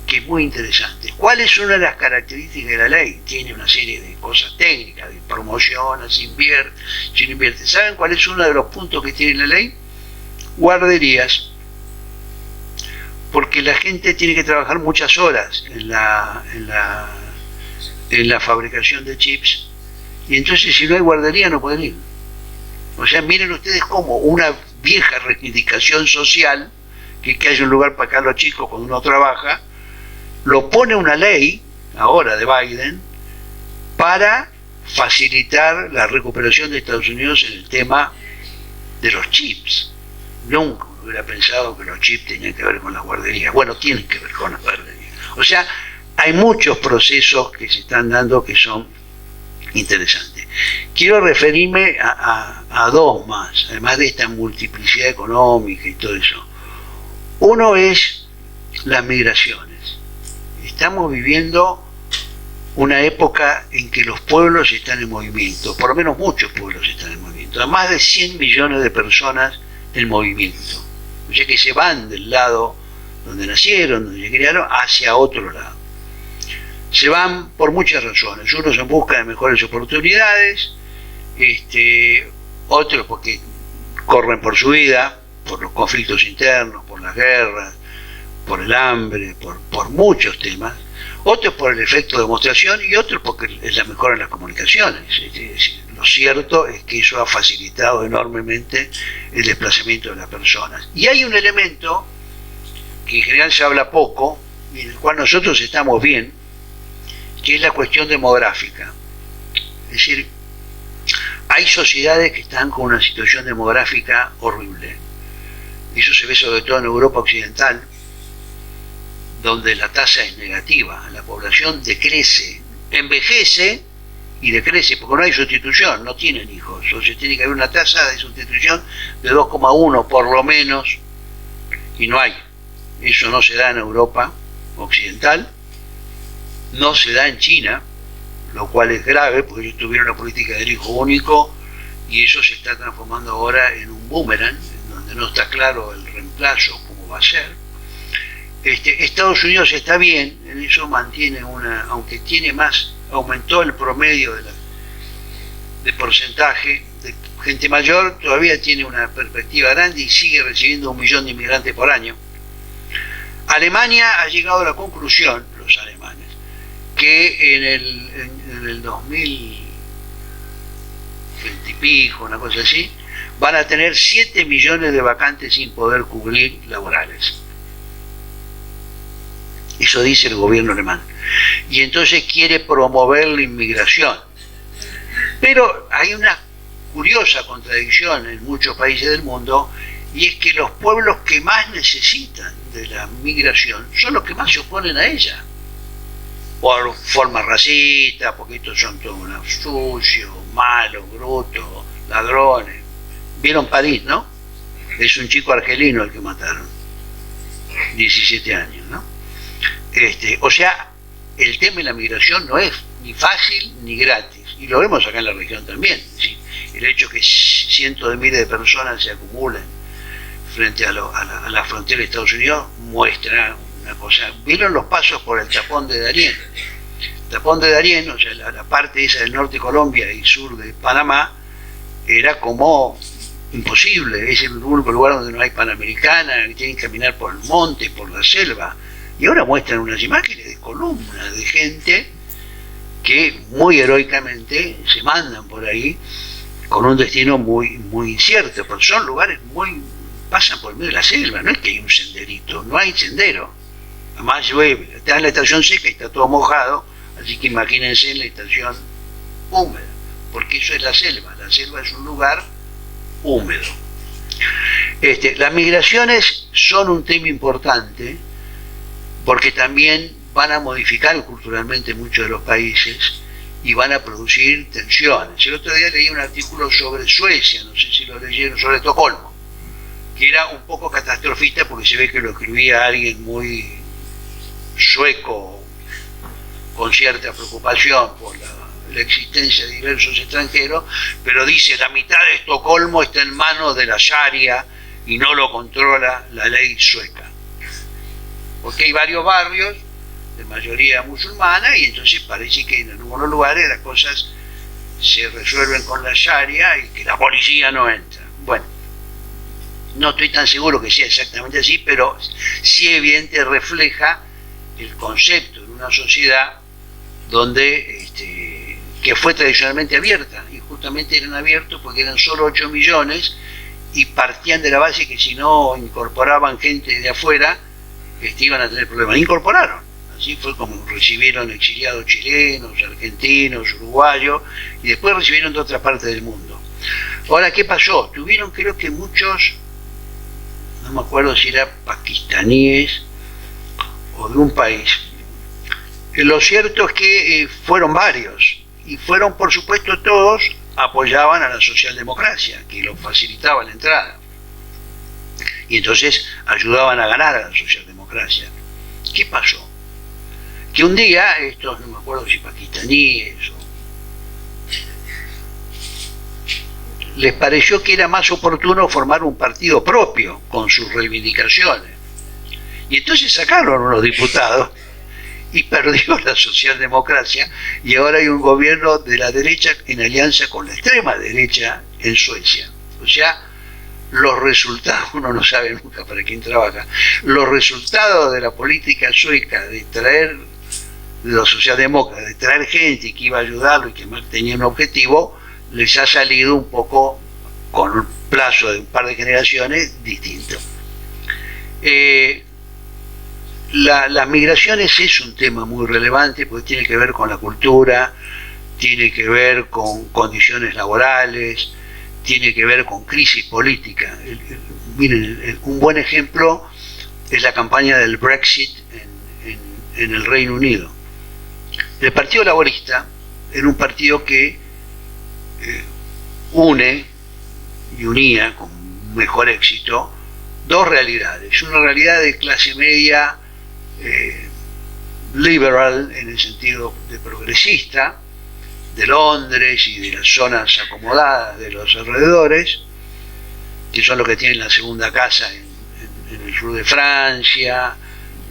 que es muy interesante. ¿Cuál es una de las características de la ley? Tiene una serie de cosas técnicas, de promociona, se invierte, se no invierte. ¿Saben cuál es uno de los puntos que tiene la ley? Guarderías. Porque la gente tiene que trabajar muchas horas en la fabricación de chips, y entonces si no hay guardería no pueden ir. O sea, miren ustedes cómo una vieja reivindicación social, que haya un lugar para acá los chicos cuando uno trabaja, lo pone una ley, ahora de Biden, para facilitar la recuperación de Estados Unidos en el tema de los chips. Nunca hubiera pensado que los chips tenían que ver con las guarderías. Bueno, tienen que ver con las guarderías. O sea, hay muchos procesos que se están dando que son interesantes. Quiero referirme a dos más, además de esta multiplicidad económica y todo eso. Uno es las migraciones. Estamos viviendo una época en que los pueblos están en movimiento, por lo menos muchos pueblos están en movimiento, a más de 100 millones de personas en movimiento. O sea que se van del lado donde nacieron, donde se criaron, hacia otro lado. Se van por muchas razones, unos en busca de mejores oportunidades, otros porque corren por su vida, por los conflictos internos, por las guerras, por el hambre, por muchos temas, otros por el efecto de demostración y otros porque es la mejora en las comunicaciones. Lo cierto es que eso ha facilitado enormemente el desplazamiento de las personas. Y hay un elemento que en general se habla poco, y en el cual nosotros estamos bien, que es la cuestión demográfica. Es decir, hay sociedades que están con una situación demográfica horrible. Eso se ve sobre todo en Europa Occidental, donde la tasa es negativa, la población decrece, envejece y decrece, porque no hay sustitución, no tienen hijos, o sea, tiene que haber una tasa de sustitución de 2,1 por lo menos, y no hay. Eso no se da en Europa Occidental, no se da en China, lo cual es grave, porque ellos tuvieron una política del hijo único, y eso se está transformando ahora en un boomerang, en donde no está claro el reemplazo, cómo va a ser. Estados Unidos está bien, en eso mantiene aunque tiene más, aumentó el promedio de porcentaje de gente mayor, todavía tiene una perspectiva grande y sigue recibiendo 1 millón de inmigrantes por año. Alemania ha llegado a la conclusión, los alemanes, que en el 2020 y pico, una cosa así, van a tener 7 millones de vacantes sin poder cubrir laborales. Eso dice el gobierno alemán. Y entonces quiere promover la inmigración. Pero hay una curiosa contradicción en muchos países del mundo, y es que los pueblos que más necesitan de la migración son los que más se oponen a ella. Por forma racista, porque estos son todos unos sucios, malos, brutos, ladrones. ¿Vieron París, no? Es un chico argelino el que mataron. 17 años, ¿no? O sea, el tema de la migración no es ni fácil ni gratis. Y lo vemos acá en la región también. ¿Sí? El hecho que cientos de miles de personas se acumulen frente a la frontera de Estados Unidos muestra una cosa. ¿Vieron los pasos por el tapón de Darién? El tapón de Darién, o sea, la parte esa del norte de Colombia y sur de Panamá, era como imposible. Es el único lugar donde no hay Panamericana, que tienen que caminar por el monte, por la selva. Y ahora muestran unas imágenes de columnas de gente que muy heroicamente se mandan por ahí con un destino muy, muy incierto, porque son lugares pasan por medio de la selva, no es que hay un senderito, no hay sendero. Además llueve, está en la estación seca y está todo mojado, así que imagínense en la estación húmeda, porque eso es la selva es un lugar húmedo. Las migraciones son un tema importante, porque también van a modificar culturalmente muchos de los países y van a producir tensiones. El otro día leí un artículo sobre Suecia, no sé si lo leyeron, sobre Estocolmo, que era un poco catastrofista porque se ve que lo escribía alguien muy sueco, con cierta preocupación por la existencia de diversos extranjeros, pero dice la mitad de Estocolmo está en manos de la Sharia y no lo controla la ley sueca. Porque hay varios barrios de mayoría musulmana y entonces parece que en algunos lugares las cosas se resuelven con la Sharia y que la policía no entra. Bueno, no estoy tan seguro que sea exactamente así, pero sí evidente refleja el concepto de una sociedad donde que fue tradicionalmente abierta, y justamente eran abiertos porque eran solo 8 millones y partían de la base que si no incorporaban gente de afuera iban a tener problemas. Incorporaron. Así fue como recibieron exiliados chilenos, argentinos, uruguayos, y después recibieron de otra parte del mundo. Ahora, ¿qué pasó? Tuvieron, creo que muchos, no me acuerdo si era pakistaníes o de un país. Lo cierto es que fueron varios, y fueron, por supuesto, todos apoyaban a la socialdemocracia, que los facilitaba la entrada. Y entonces ayudaban a ganar a la socialdemocracia. ¿Qué pasó? Que un día, estos no me acuerdo si pakistaníes les pareció que era más oportuno formar un partido propio con sus reivindicaciones. Y entonces sacaron unos diputados y perdió la socialdemocracia y ahora hay un gobierno de la derecha en alianza con la extrema derecha en Suecia. O sea, los resultados, uno no sabe nunca para quién trabaja, los resultados de la política sueca de traer los socialdemócratas, de traer gente que iba a ayudarlo y que tenía un objetivo, les ha salido un poco con un plazo de un par de generaciones distinto. Las migraciones es un tema muy relevante porque tiene que ver con la cultura, tiene que ver con condiciones laborales, tiene que ver con crisis política. Miren, un buen ejemplo es la campaña del Brexit en el Reino Unido. El Partido Laborista era un partido que une y unía con mejor éxito dos realidades. Una realidad de clase media liberal en el sentido de progresista, de Londres y de las zonas acomodadas de los alrededores, que son los que tienen la segunda casa en el sur de Francia,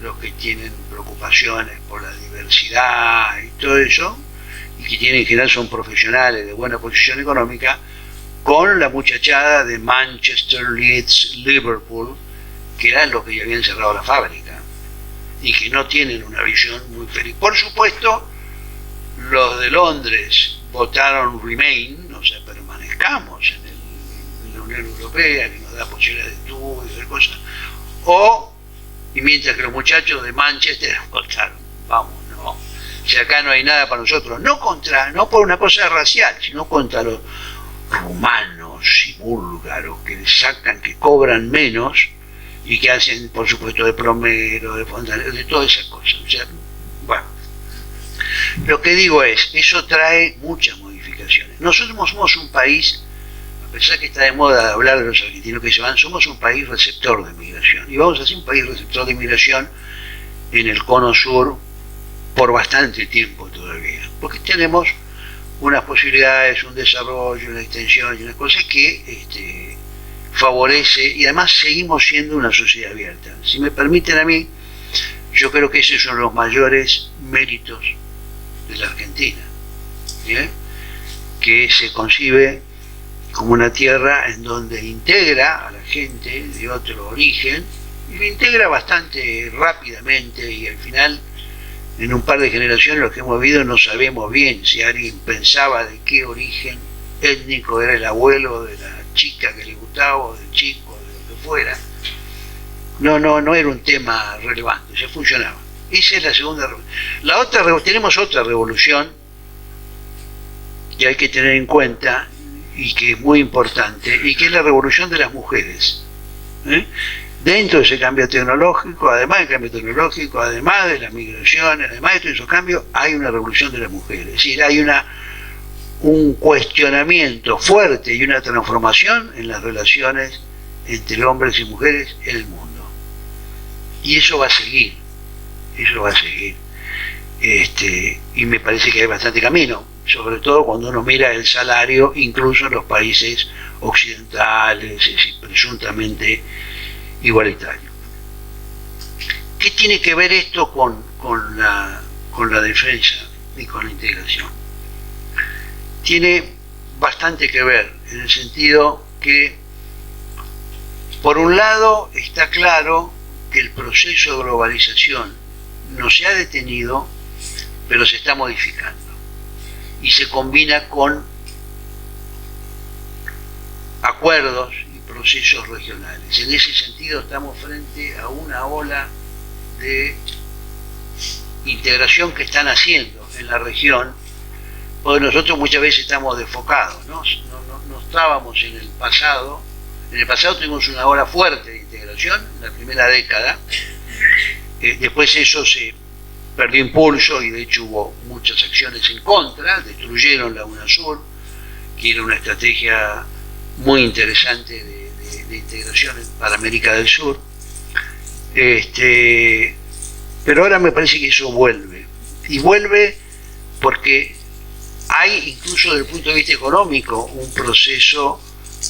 los que tienen preocupaciones por la diversidad y todo eso, y que tienen en general son profesionales de buena posición económica, con la muchachada de Manchester, Leeds, Liverpool, que eran los que ya habían cerrado la fábrica y que no tienen una visión muy feliz. Por supuesto, los de Londres votaron Remain, o sea, permanezcamos en la Unión Europea, que nos da posibilidades de estudio y de cosas, y mientras que los muchachos de Manchester votaron, vamos, no, si acá no hay nada para nosotros, no por una cosa racial, sino contra los rumanos y búlgaros que cobran menos y que hacen, por supuesto, de plomero, de todas esas cosas. O sea, bueno, lo que digo es, eso trae muchas modificaciones. Nosotros somos un país, a pesar que está de moda hablar de los argentinos que se van, somos un país receptor de migración. Y vamos a ser un país receptor de migración en el cono sur por bastante tiempo todavía. porque tenemos unas posibilidades, un desarrollo, una extensión y una cosa que favorece, y además seguimos siendo una sociedad abierta. Si me permiten a mí, yo creo que ese es uno de los mayores méritos de la Argentina, ¿bien? Que se concibe como una tierra en donde integra a la gente de otro origen, y lo integra bastante rápidamente, y al final, en un par de generaciones, los que hemos vivido no sabemos bien si alguien pensaba de qué origen étnico era el abuelo de la chica que le gustaba, o del chico, de lo que fuera. No era un tema relevante, se funcionaba. Esa es la segunda revolución. Tenemos otra revolución que hay que tener en cuenta y que es muy importante, y que es la revolución de las mujeres. Dentro de ese cambio tecnológico, además del cambio tecnológico, además de las migraciones, además de todos esos cambios, hay una revolución de las mujeres. Es decir, hay un cuestionamiento fuerte y una transformación en las relaciones entre hombres y mujeres en el mundo. Y eso va a seguir, y me parece que hay bastante camino, sobre todo cuando uno mira el salario, incluso en los países occidentales, es decir, presuntamente igualitario. ¿Qué tiene que ver esto con la defensa y con la integración? Tiene bastante que ver, en el sentido que, por un lado, está claro que el proceso de globalización no se ha detenido, pero se está modificando, y se combina con acuerdos y procesos regionales. En ese sentido, estamos frente a una ola de integración que están haciendo en la región, porque nosotros muchas veces estamos desfocados, no estábamos en el pasado. En el pasado tuvimos una ola fuerte de integración, en la primera década. Después eso se perdió impulso, y de hecho hubo muchas acciones en contra, destruyeron la UNASUR, que era una estrategia muy interesante de integración para América del Sur. Pero ahora me parece que eso vuelve, y vuelve porque hay, incluso desde el punto de vista económico, un proceso,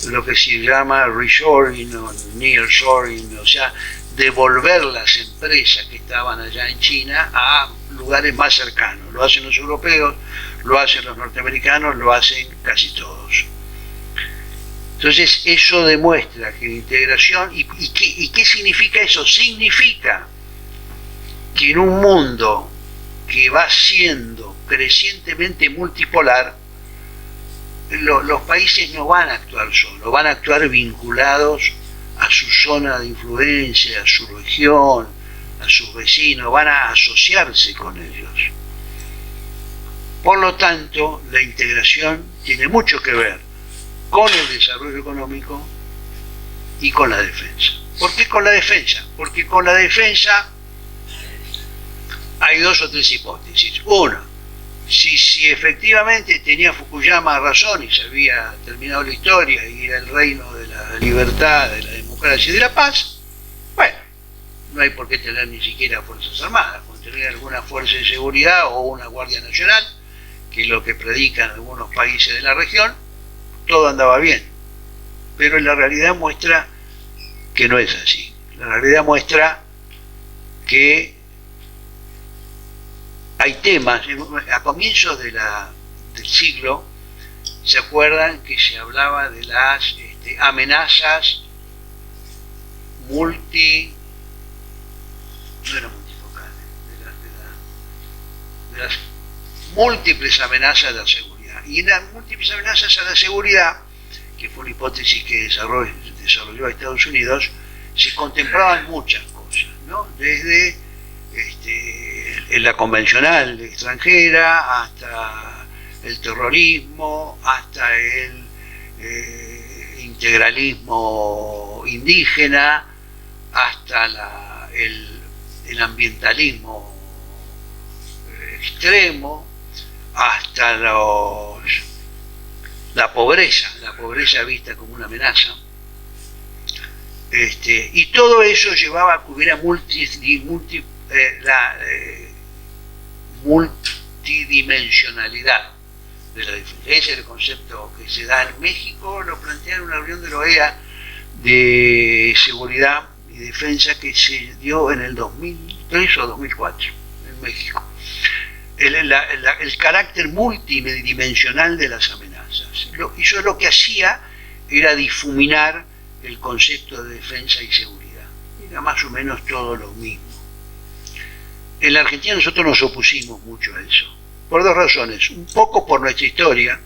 lo que se llama reshoring o nearshoring, o sea, devolver las empresas que estaban allá en China a lugares más cercanos. Lo hacen los europeos, lo hacen los norteamericanos, lo hacen casi todos. Entonces eso demuestra que la integración, ¿y qué significa eso? Significa que en un mundo que va siendo crecientemente multipolar, los países no van a actuar solos, van a actuar vinculados a su zona de influencia, a su región, a sus vecinos, van a asociarse con ellos. Por lo tanto, la integración tiene mucho que ver con el desarrollo económico y con la defensa. ¿Por qué con la defensa? Porque con la defensa hay dos o tres hipótesis. Una, si efectivamente tenía Fukuyama razón y se había terminado la historia y era el reino de la libertad, de la democracia y de la paz, bueno, no hay por qué tener ni siquiera fuerzas armadas, con tener alguna fuerza de seguridad o una Guardia Nacional, que es lo que predican algunos países de la región, todo andaba bien. Pero la realidad muestra que no es así. La realidad muestra que hay temas. A comienzos del siglo, ¿se acuerdan que se hablaba de las amenazas no eran multifocales, de las múltiples amenazas a la seguridad? Y en las múltiples amenazas a la seguridad, que fue una hipótesis que desarrolló Estados Unidos, se contemplaban muchas cosas, ¿no? Desde la convencional extranjera, hasta el terrorismo, hasta el integralismo indígena, hasta el ambientalismo extremo, hasta la pobreza vista como una amenaza. Y todo eso llevaba a que hubiera multidisciplinaridad multidimensionalidad de la defensa. Ese es el concepto que se da en México, lo plantea en una reunión de la OEA de seguridad y defensa que se dio en el 2003 o 2004 en México. El carácter multidimensional de las amenazas. Y eso lo que hacía era difuminar el concepto de defensa y seguridad. Era más o menos todo lo mismo. En la Argentina nosotros nos opusimos mucho a eso, por dos razones. Un poco por nuestra historia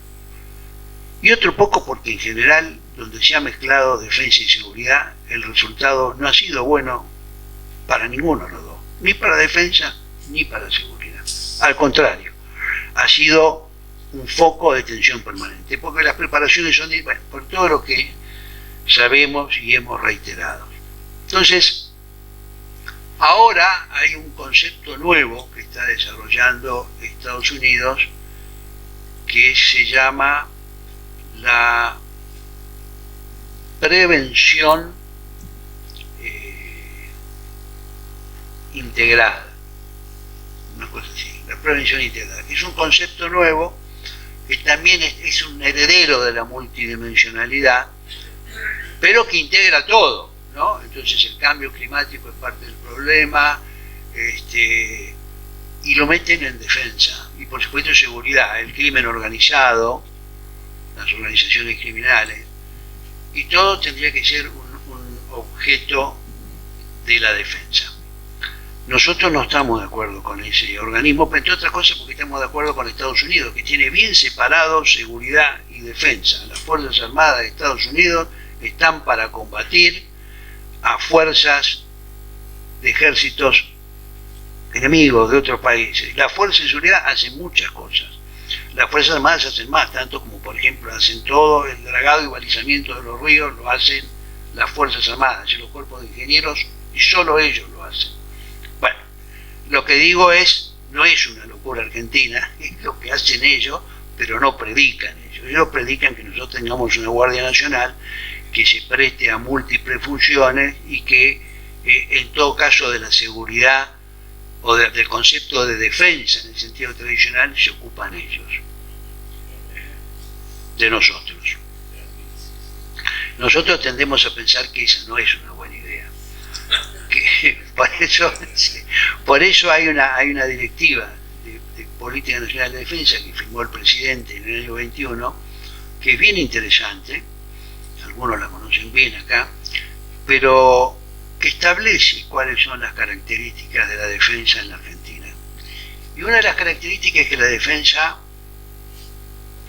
y otro poco porque en general, donde se ha mezclado defensa y seguridad, el resultado no ha sido bueno para ninguno de los dos, ni para defensa ni para seguridad. Al contrario, ha sido un foco de tensión permanente, porque las preparaciones son, bueno, por todo lo que sabemos y hemos reiterado. Entonces, ahora hay un concepto nuevo que está desarrollando Estados Unidos que se llama la prevención integrada, una cosa así, la prevención integrada, que es un concepto nuevo que también es un heredero de la multidimensionalidad, pero que integra todo, ¿no? Entonces el cambio climático es parte del problema, y lo meten en defensa, y por supuesto seguridad, el crimen organizado, las organizaciones criminales, y todo tendría que ser un objeto de la defensa. Nosotros no estamos de acuerdo con ese organismo, pero entre otras cosas porque estamos de acuerdo con Estados Unidos, que tiene bien separado seguridad y defensa. Las Fuerzas Armadas de Estados Unidos están para combatir a fuerzas de ejércitos enemigos de otros países. Las Fuerzas de Seguridad hacen muchas cosas. Las Fuerzas Armadas hacen más, tanto como por ejemplo hacen todo el dragado y balizamiento de los ríos, lo hacen las Fuerzas Armadas y los cuerpos de ingenieros, y solo ellos lo hacen. Bueno, lo que digo no es una locura argentina, es lo que hacen ellos, pero no predican ellos. Ellos predican que nosotros tengamos una Guardia Nacional que se preste a múltiples funciones y que en todo caso de la seguridad o del concepto de defensa en el sentido tradicional se ocupan ellos de nosotros. Nosotros tendemos a pensar que esa no es una buena idea. Por eso hay una directiva de Política Nacional de Defensa que firmó el presidente en el año 21, que es bien interesante, algunos la conocen bien acá, pero que establece cuáles son las características de la defensa en la Argentina. Y una de las características es que la defensa,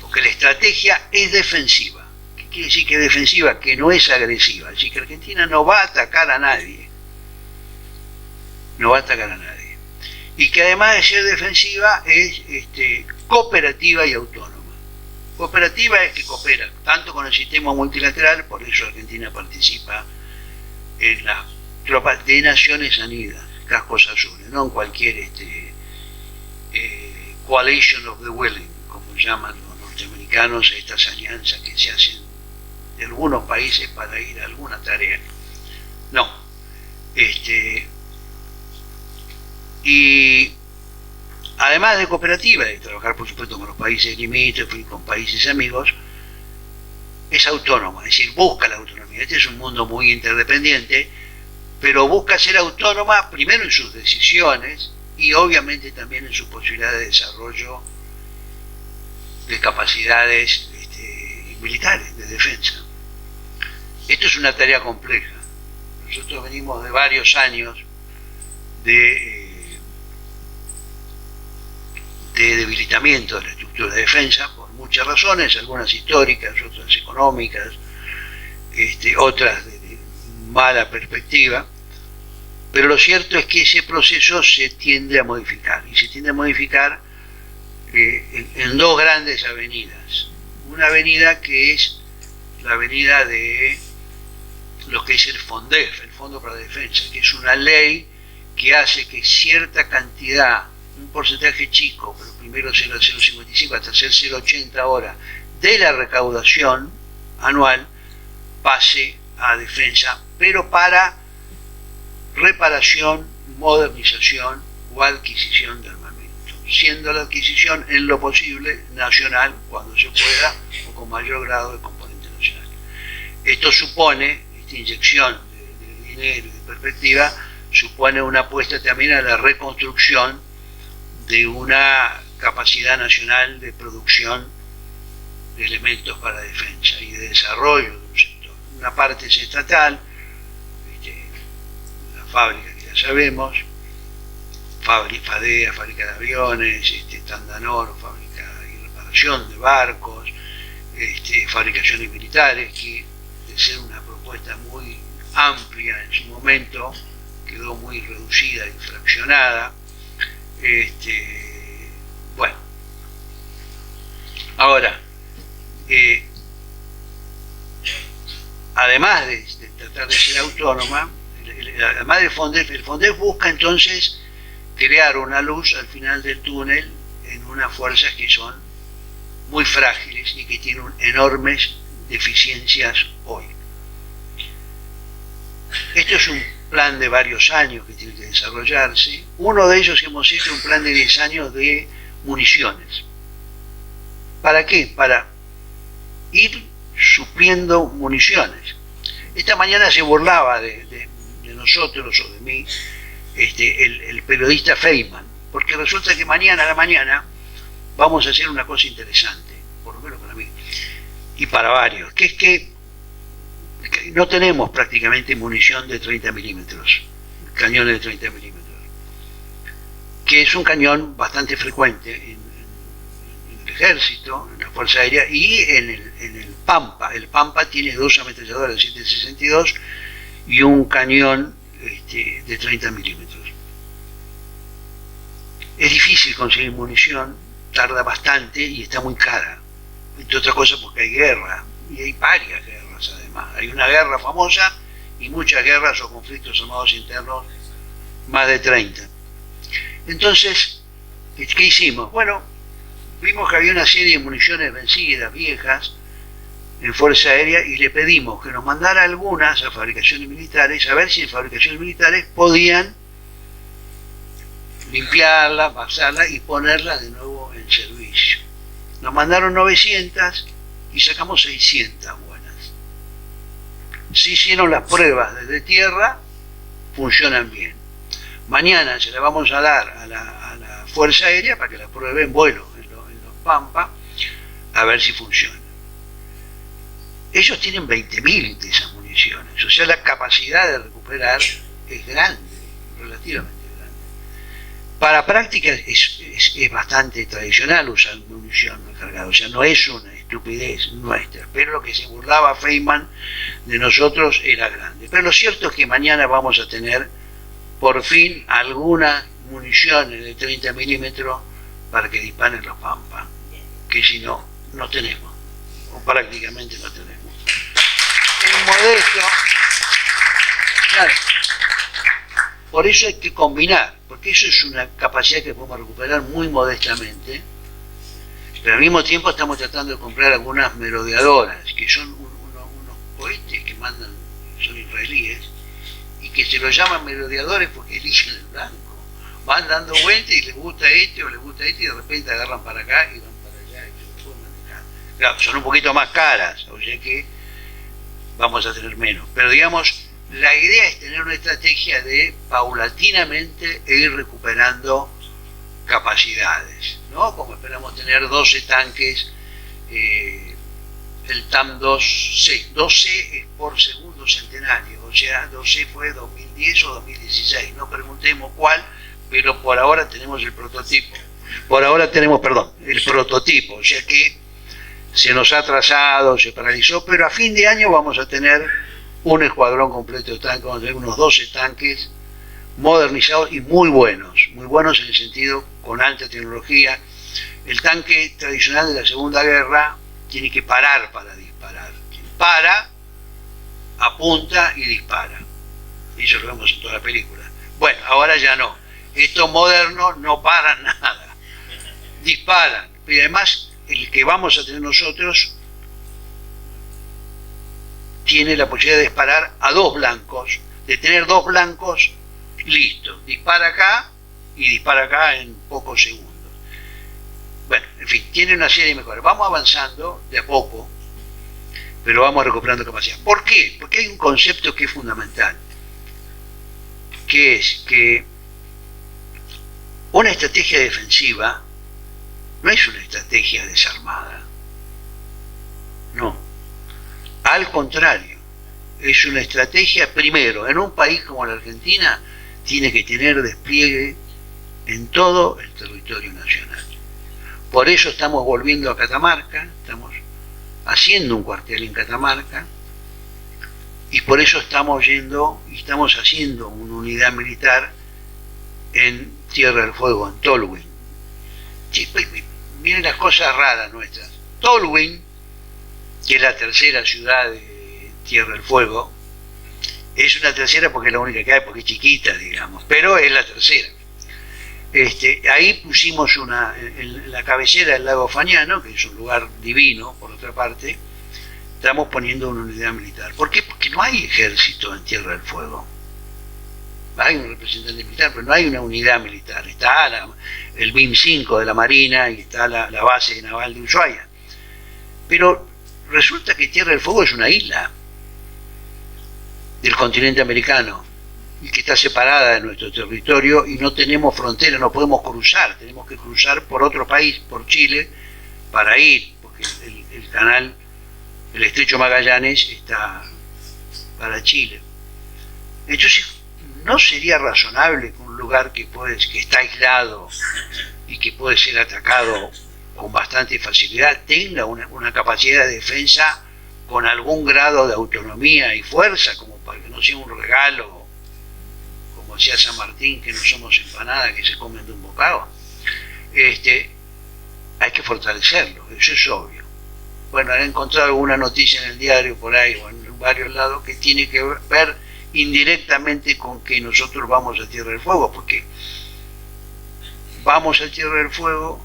o que la estrategia es defensiva. ¿Qué quiere decir que es defensiva? Que no es agresiva. Así que Argentina no va a atacar a nadie. No va a atacar a nadie. Y que además de ser defensiva es cooperativa y autónoma. Cooperativa es que coopera tanto con el sistema multilateral, por eso Argentina participa en las tropas de Naciones Unidas, cascos azules, no en cualquier coalition of the willing, como llaman los norteamericanos, estas alianzas que se hacen de algunos países para ir a alguna tarea. No. Y además de cooperativa, de trabajar por supuesto con los países limítrofes y con países amigos, es autónoma, es decir, busca la autonomía. Este es un mundo muy interdependiente, pero busca ser autónoma primero en sus decisiones y obviamente también en su posibilidad de desarrollo de capacidades militares, de defensa. Esto es una tarea compleja. Nosotros venimos de varios años de debilitamiento de la estructura de defensa por muchas razones, algunas históricas, otras económicas, otras de mala perspectiva, pero lo cierto es que ese proceso se tiende a modificar, y se tiende a modificar en dos grandes avenidas. Una avenida que es la avenida de lo que es el FONDEF, el Fondo para la Defensa, que es una ley que hace que cierta cantidad, un porcentaje chico, pero primero 0,055 hasta ser 0,80 ahora, de la recaudación anual pase a defensa, pero para reparación, modernización o adquisición de armamento. siendo la adquisición en lo posible nacional cuando se pueda o con mayor grado de componente nacional. Esto supone, esta inyección de dinero y de perspectiva, supone una apuesta también a la reconstrucción de una capacidad nacional de producción de elementos para defensa y de desarrollo de un sector. Una parte es estatal, la fábrica que ya sabemos, FADEA, fábrica de aviones, Tandanor, fábrica y reparación de barcos, fabricaciones militares, que de ser una propuesta muy amplia en su momento, quedó muy reducida y fraccionada. Bueno, ahora, además de tratar de ser autónoma, además del FONDEF, el FONDEF busca entonces crear una luz al final del túnel en unas fuerzas que son muy frágiles y que tienen enormes deficiencias hoy. Esto es un plan de varios años que tiene que desarrollarse. Uno de ellos hemos hecho un plan de 10 años de municiones. ¿Para qué? Para ir supliendo municiones. Esta mañana se burlaba de nosotros o de mí el periodista Feynman, porque resulta que mañana a la mañana vamos a hacer una cosa interesante, por lo menos para mí y para varios, que es que no tenemos prácticamente munición de 30 milímetros, cañones de 30 milímetros, que es un cañón bastante frecuente en el ejército, en la Fuerza Aérea y en el Pampa. El Pampa tiene 2 ametralladoras de 7.62 y un cañón de 30 milímetros. Es difícil conseguir munición, tarda bastante y está muy cara, entre otras cosas porque hay guerra, y hay varias guerras además. Hay una guerra famosa y muchas guerras o conflictos armados internos, más de 30. Entonces, ¿qué hicimos? Bueno, vimos que había una serie de municiones vencidas, viejas, en Fuerza Aérea, y le pedimos que nos mandara algunas a fabricaciones militares, a ver si en fabricaciones militares podían limpiarla, pasarla y ponerla de nuevo en servicio. Nos mandaron 900 y sacamos 600 buenas. Se hicieron las pruebas desde tierra, funcionan bien. Mañana se las vamos a dar a la Fuerza Aérea para que la pruebe en vuelo en los Pampa, a ver si funciona. Ellos tienen 20.000 de esas municiones, o sea, la capacidad de recuperar es grande, relativamente grande. Para prácticas es bastante tradicional usar munición recargada, o sea, no es una estupidez nuestra, pero lo que se burlaba Feynman de nosotros era grande. Pero lo cierto es que mañana vamos a tener por fin algunas municiones de 30 milímetros para que disparen los Pampa, que si no, no tenemos, o prácticamente no tenemos. Es modesto, claro. Por eso hay que combinar, porque eso es una capacidad que podemos recuperar muy modestamente, pero al mismo tiempo estamos tratando de comprar algunas merodeadoras, que son unos cohetes que mandan, son israelíes, y que se los llaman merodeadores porque eligen el blanco. Van dando vueltas y les gusta o les gusta y de repente agarran para acá y van para allá y se pueden manejar. Claro, son un poquito más caras, o sea que vamos a tener menos. Pero digamos, la idea es tener una estrategia de paulatinamente ir recuperando capacidades, ¿no? Como esperamos tener 12 tanques, el TAM-2C. 12 es por segundo centenario, o sea, 12 fue 2010 o 2016, no preguntemos cuál, pero por ahora tenemos el prototipo. El prototipo, o sea que se nos ha atrasado, se paralizó, pero a fin de año vamos a tener un escuadrón completo de tanques, vamos a tener unos 12 tanques modernizados y muy buenos en el sentido con alta tecnología. El tanque tradicional de la Segunda Guerra tiene que parar para disparar. Para, apunta y dispara. Eso lo vemos en toda la película. Bueno, ahora ya no. Estos modernos no paran nada. Disparan. Y además, el que vamos a tener nosotros tiene la posibilidad de disparar a 2 blancos, de tener 2 blancos listos. Dispara acá y dispara acá en pocos segundos. bueno, en fin, tiene una serie de mejoras. Vamos avanzando de a poco, pero vamos recuperando capacidad. ¿Por qué? Porque hay un concepto que es fundamental, que es que una estrategia defensiva no es una estrategia desarmada. No. Al contrario, es una estrategia, primero, en un país como la Argentina, tiene que tener despliegue en todo el territorio nacional. Por eso estamos volviendo a Catamarca, estamos haciendo un cuartel en Catamarca, y por eso estamos haciendo una unidad militar en Tierra del Fuego, en Tolwyn. Miren las cosas raras nuestras. Tolwyn, que es la tercera ciudad de Tierra del Fuego, es una tercera porque es la única que hay, porque es chiquita, digamos, pero es la tercera. Ahí pusimos en la cabecera del lago Fañano, que es un lugar divino, por otra parte, estamos poniendo una unidad militar. ¿Por qué? Porque no hay ejército en Tierra del Fuego. Hay un representante militar, pero no hay una unidad militar. Está el BIM 5 de la Marina y está la base naval de Ushuaia. Pero resulta que Tierra del Fuego es una isla del continente americano y que está separada de nuestro territorio y no tenemos frontera, no podemos cruzar, tenemos que cruzar por otro país, por Chile, para ir, porque el canal, el estrecho Magallanes está para Chile. Entonces, ¿no sería razonable que un lugar que está aislado y que puede ser atacado con bastante facilidad tenga una capacidad de defensa con algún grado de autonomía y fuerza, como para que no sea un regalo, como decía San Martín, que no somos empanadas que se comen de un bocado? Hay que fortalecerlo, eso es obvio. Bueno, han encontrado alguna noticia en el diario por ahí o en varios lados que tiene que ver indirectamente con que nosotros vamos a Tierra del Fuego, porque vamos a Tierra del Fuego,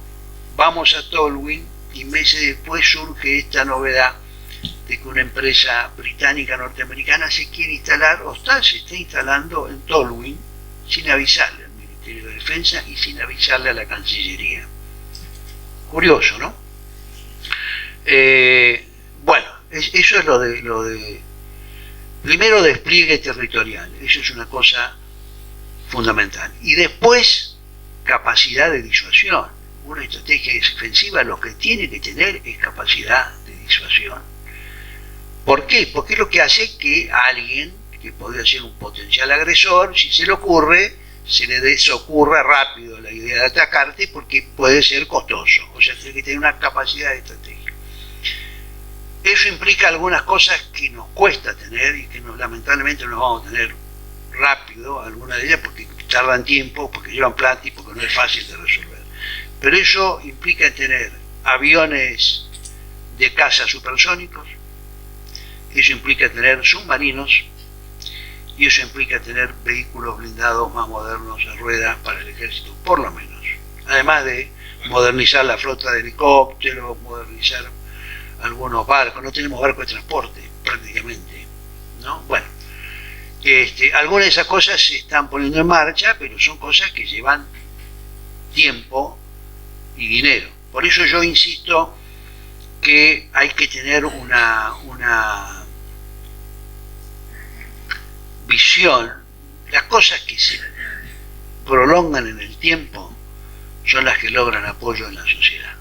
vamos a Tolwyn, y meses después surge esta novedad de que una empresa británica norteamericana se quiere instalar, se está instalando en Tolwyn sin avisarle al Ministerio de Defensa y sin avisarle a la Cancillería. Curioso, ¿no? Bueno, eso es lo de primero, despliegue territorial, eso es una cosa fundamental. Y después, capacidad de disuasión. Una estrategia defensiva lo que tiene que tener es capacidad de disuasión. ¿Por qué? Porque es lo que hace que alguien, que podría ser un potencial agresor, si se le ocurre, se le desocurra rápido la idea de atacarte, porque puede ser costoso. O sea, tiene que tener una capacidad de estrategia. Eso implica algunas cosas que nos cuesta tener y que lamentablemente no vamos a tener rápido, algunas de ellas porque tardan tiempo, porque llevan plata y porque no es fácil de resolver. Pero eso implica tener aviones de caza supersónicos, eso implica tener submarinos y eso implica tener vehículos blindados más modernos a rueda para el ejército, por lo menos. Además de modernizar la flota de helicópteros, modernizar algunos barcos, no tenemos barcos de transporte prácticamente, ¿no? Bueno, algunas de esas cosas se están poniendo en marcha, pero son cosas que llevan tiempo y dinero. Por eso yo insisto que hay que tener una visión. Las cosas que se prolongan en el tiempo son las que logran apoyo en la sociedad.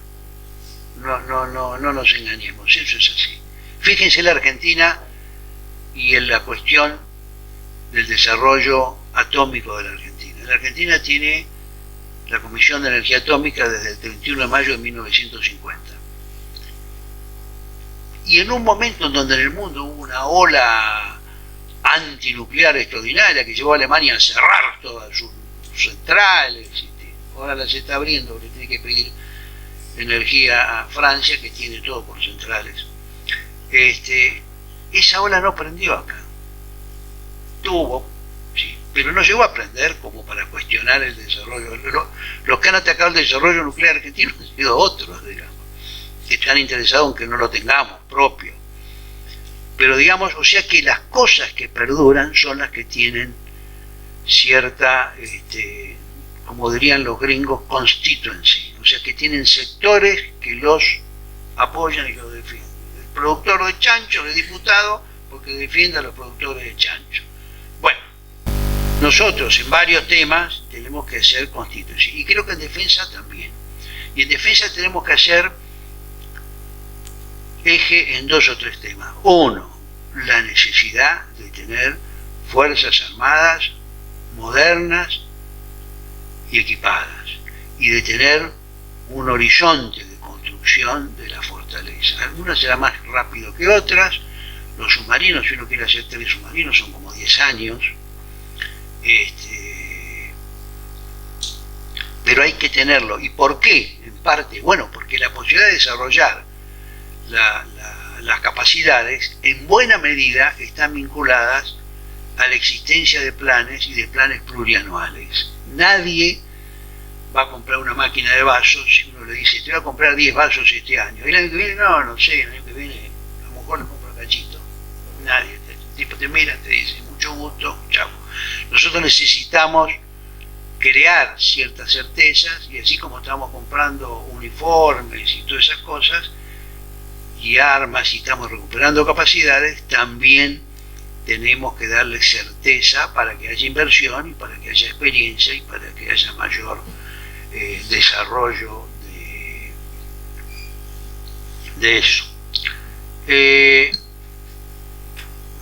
No nos engañemos, eso es así. Fíjense la Argentina y en la cuestión del desarrollo atómico de la Argentina. La Argentina tiene la Comisión de Energía Atómica desde el 31 de mayo de 1950. Y en un momento en donde en el mundo hubo una ola antinuclear extraordinaria que llevó a Alemania a cerrar todas sus centrales, ahora las está abriendo, porque tiene que pedir energía a Francia, que tiene todo por centrales. Esa ola no prendió acá. Tuvo, sí, pero no llegó a prender como para cuestionar el desarrollo. Los que han atacado el desarrollo nuclear argentino han sido otros, digamos, que están interesados en que no lo tengamos propio. Pero digamos, o sea que las cosas que perduran son las que tienen cierta como dirían los gringos, constituency, o sea que tienen sectores que los apoyan y los defienden. El productor de chancho es diputado porque defiende a los productores de chancho. Bueno, nosotros en varios temas tenemos que hacer constituency, y creo que en defensa también. Y en defensa tenemos que hacer eje en 2 o 3 temas. Uno, la necesidad de tener fuerzas armadas modernas y equipadas, y de tener un horizonte de construcción de la fortaleza. Algunas será más rápido que otras. Los submarinos, si uno quiere hacer 3 submarinos, son como 10 años. Pero hay que tenerlo. ¿Y por qué? En parte, bueno, porque la posibilidad de desarrollar las capacidades en buena medida están vinculadas a la existencia de planes y de planes plurianuales. Nadie va a comprar una máquina de vasos si uno le dice, te voy a comprar 10 vasos este año. Y el año que viene, no sé, el año que viene a lo mejor le compro cachito. Nadie, el tipo te mira, te dice, mucho gusto, chao. Nosotros necesitamos crear ciertas certezas, y así como estamos comprando uniformes y todas esas cosas, y armas, y estamos recuperando capacidades, también tenemos que darle certeza para que haya inversión y para que haya experiencia y para que haya mayor desarrollo de eso.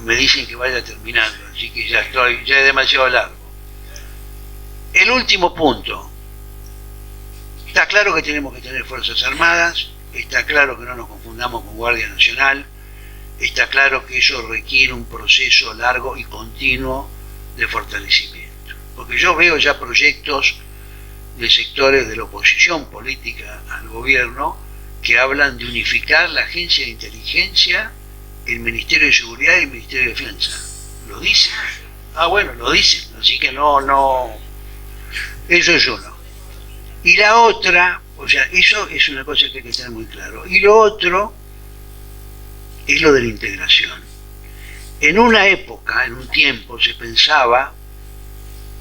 Me dicen que vaya terminando, así que ya es demasiado largo. El último punto. Está claro que tenemos que tener fuerzas armadas, está claro que no nos confundamos con Guardia Nacional, está claro que eso requiere un proceso largo y continuo de fortalecimiento. Porque yo veo ya proyectos de sectores de la oposición política al gobierno que hablan de unificar la Agencia de Inteligencia, el Ministerio de Seguridad y el Ministerio de Defensa. ¿Lo dicen? Ah, bueno, lo dicen, así que no. Eso es uno. Y la otra, o sea, eso es una cosa que hay que tener muy claro. Y lo otro es lo de la integración. En una época, en un tiempo, se pensaba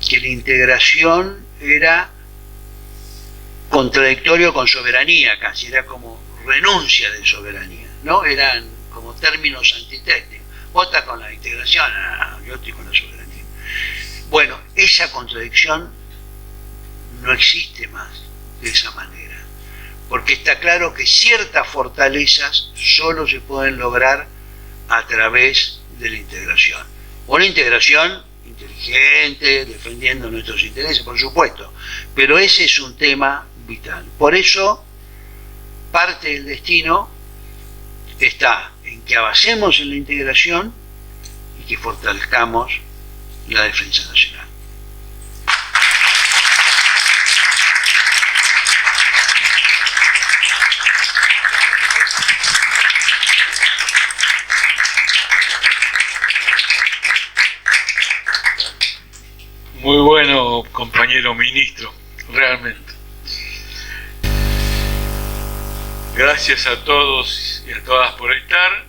que la integración era contradictorio con soberanía, casi era como renuncia de soberanía, ¿no? Eran como términos antitéticos. Vos estás con la integración, yo estoy con la soberanía. Bueno, esa contradicción no existe más de esa manera, porque está claro que ciertas fortalezas solo se pueden lograr a través de la integración. Una integración inteligente, defendiendo nuestros intereses, por supuesto, pero ese es un tema vital. Por eso, parte del destino está en que avancemos en la integración y que fortalezcamos la defensa nacional. Muy bueno, compañero ministro, realmente. Gracias a todos y a todas por estar.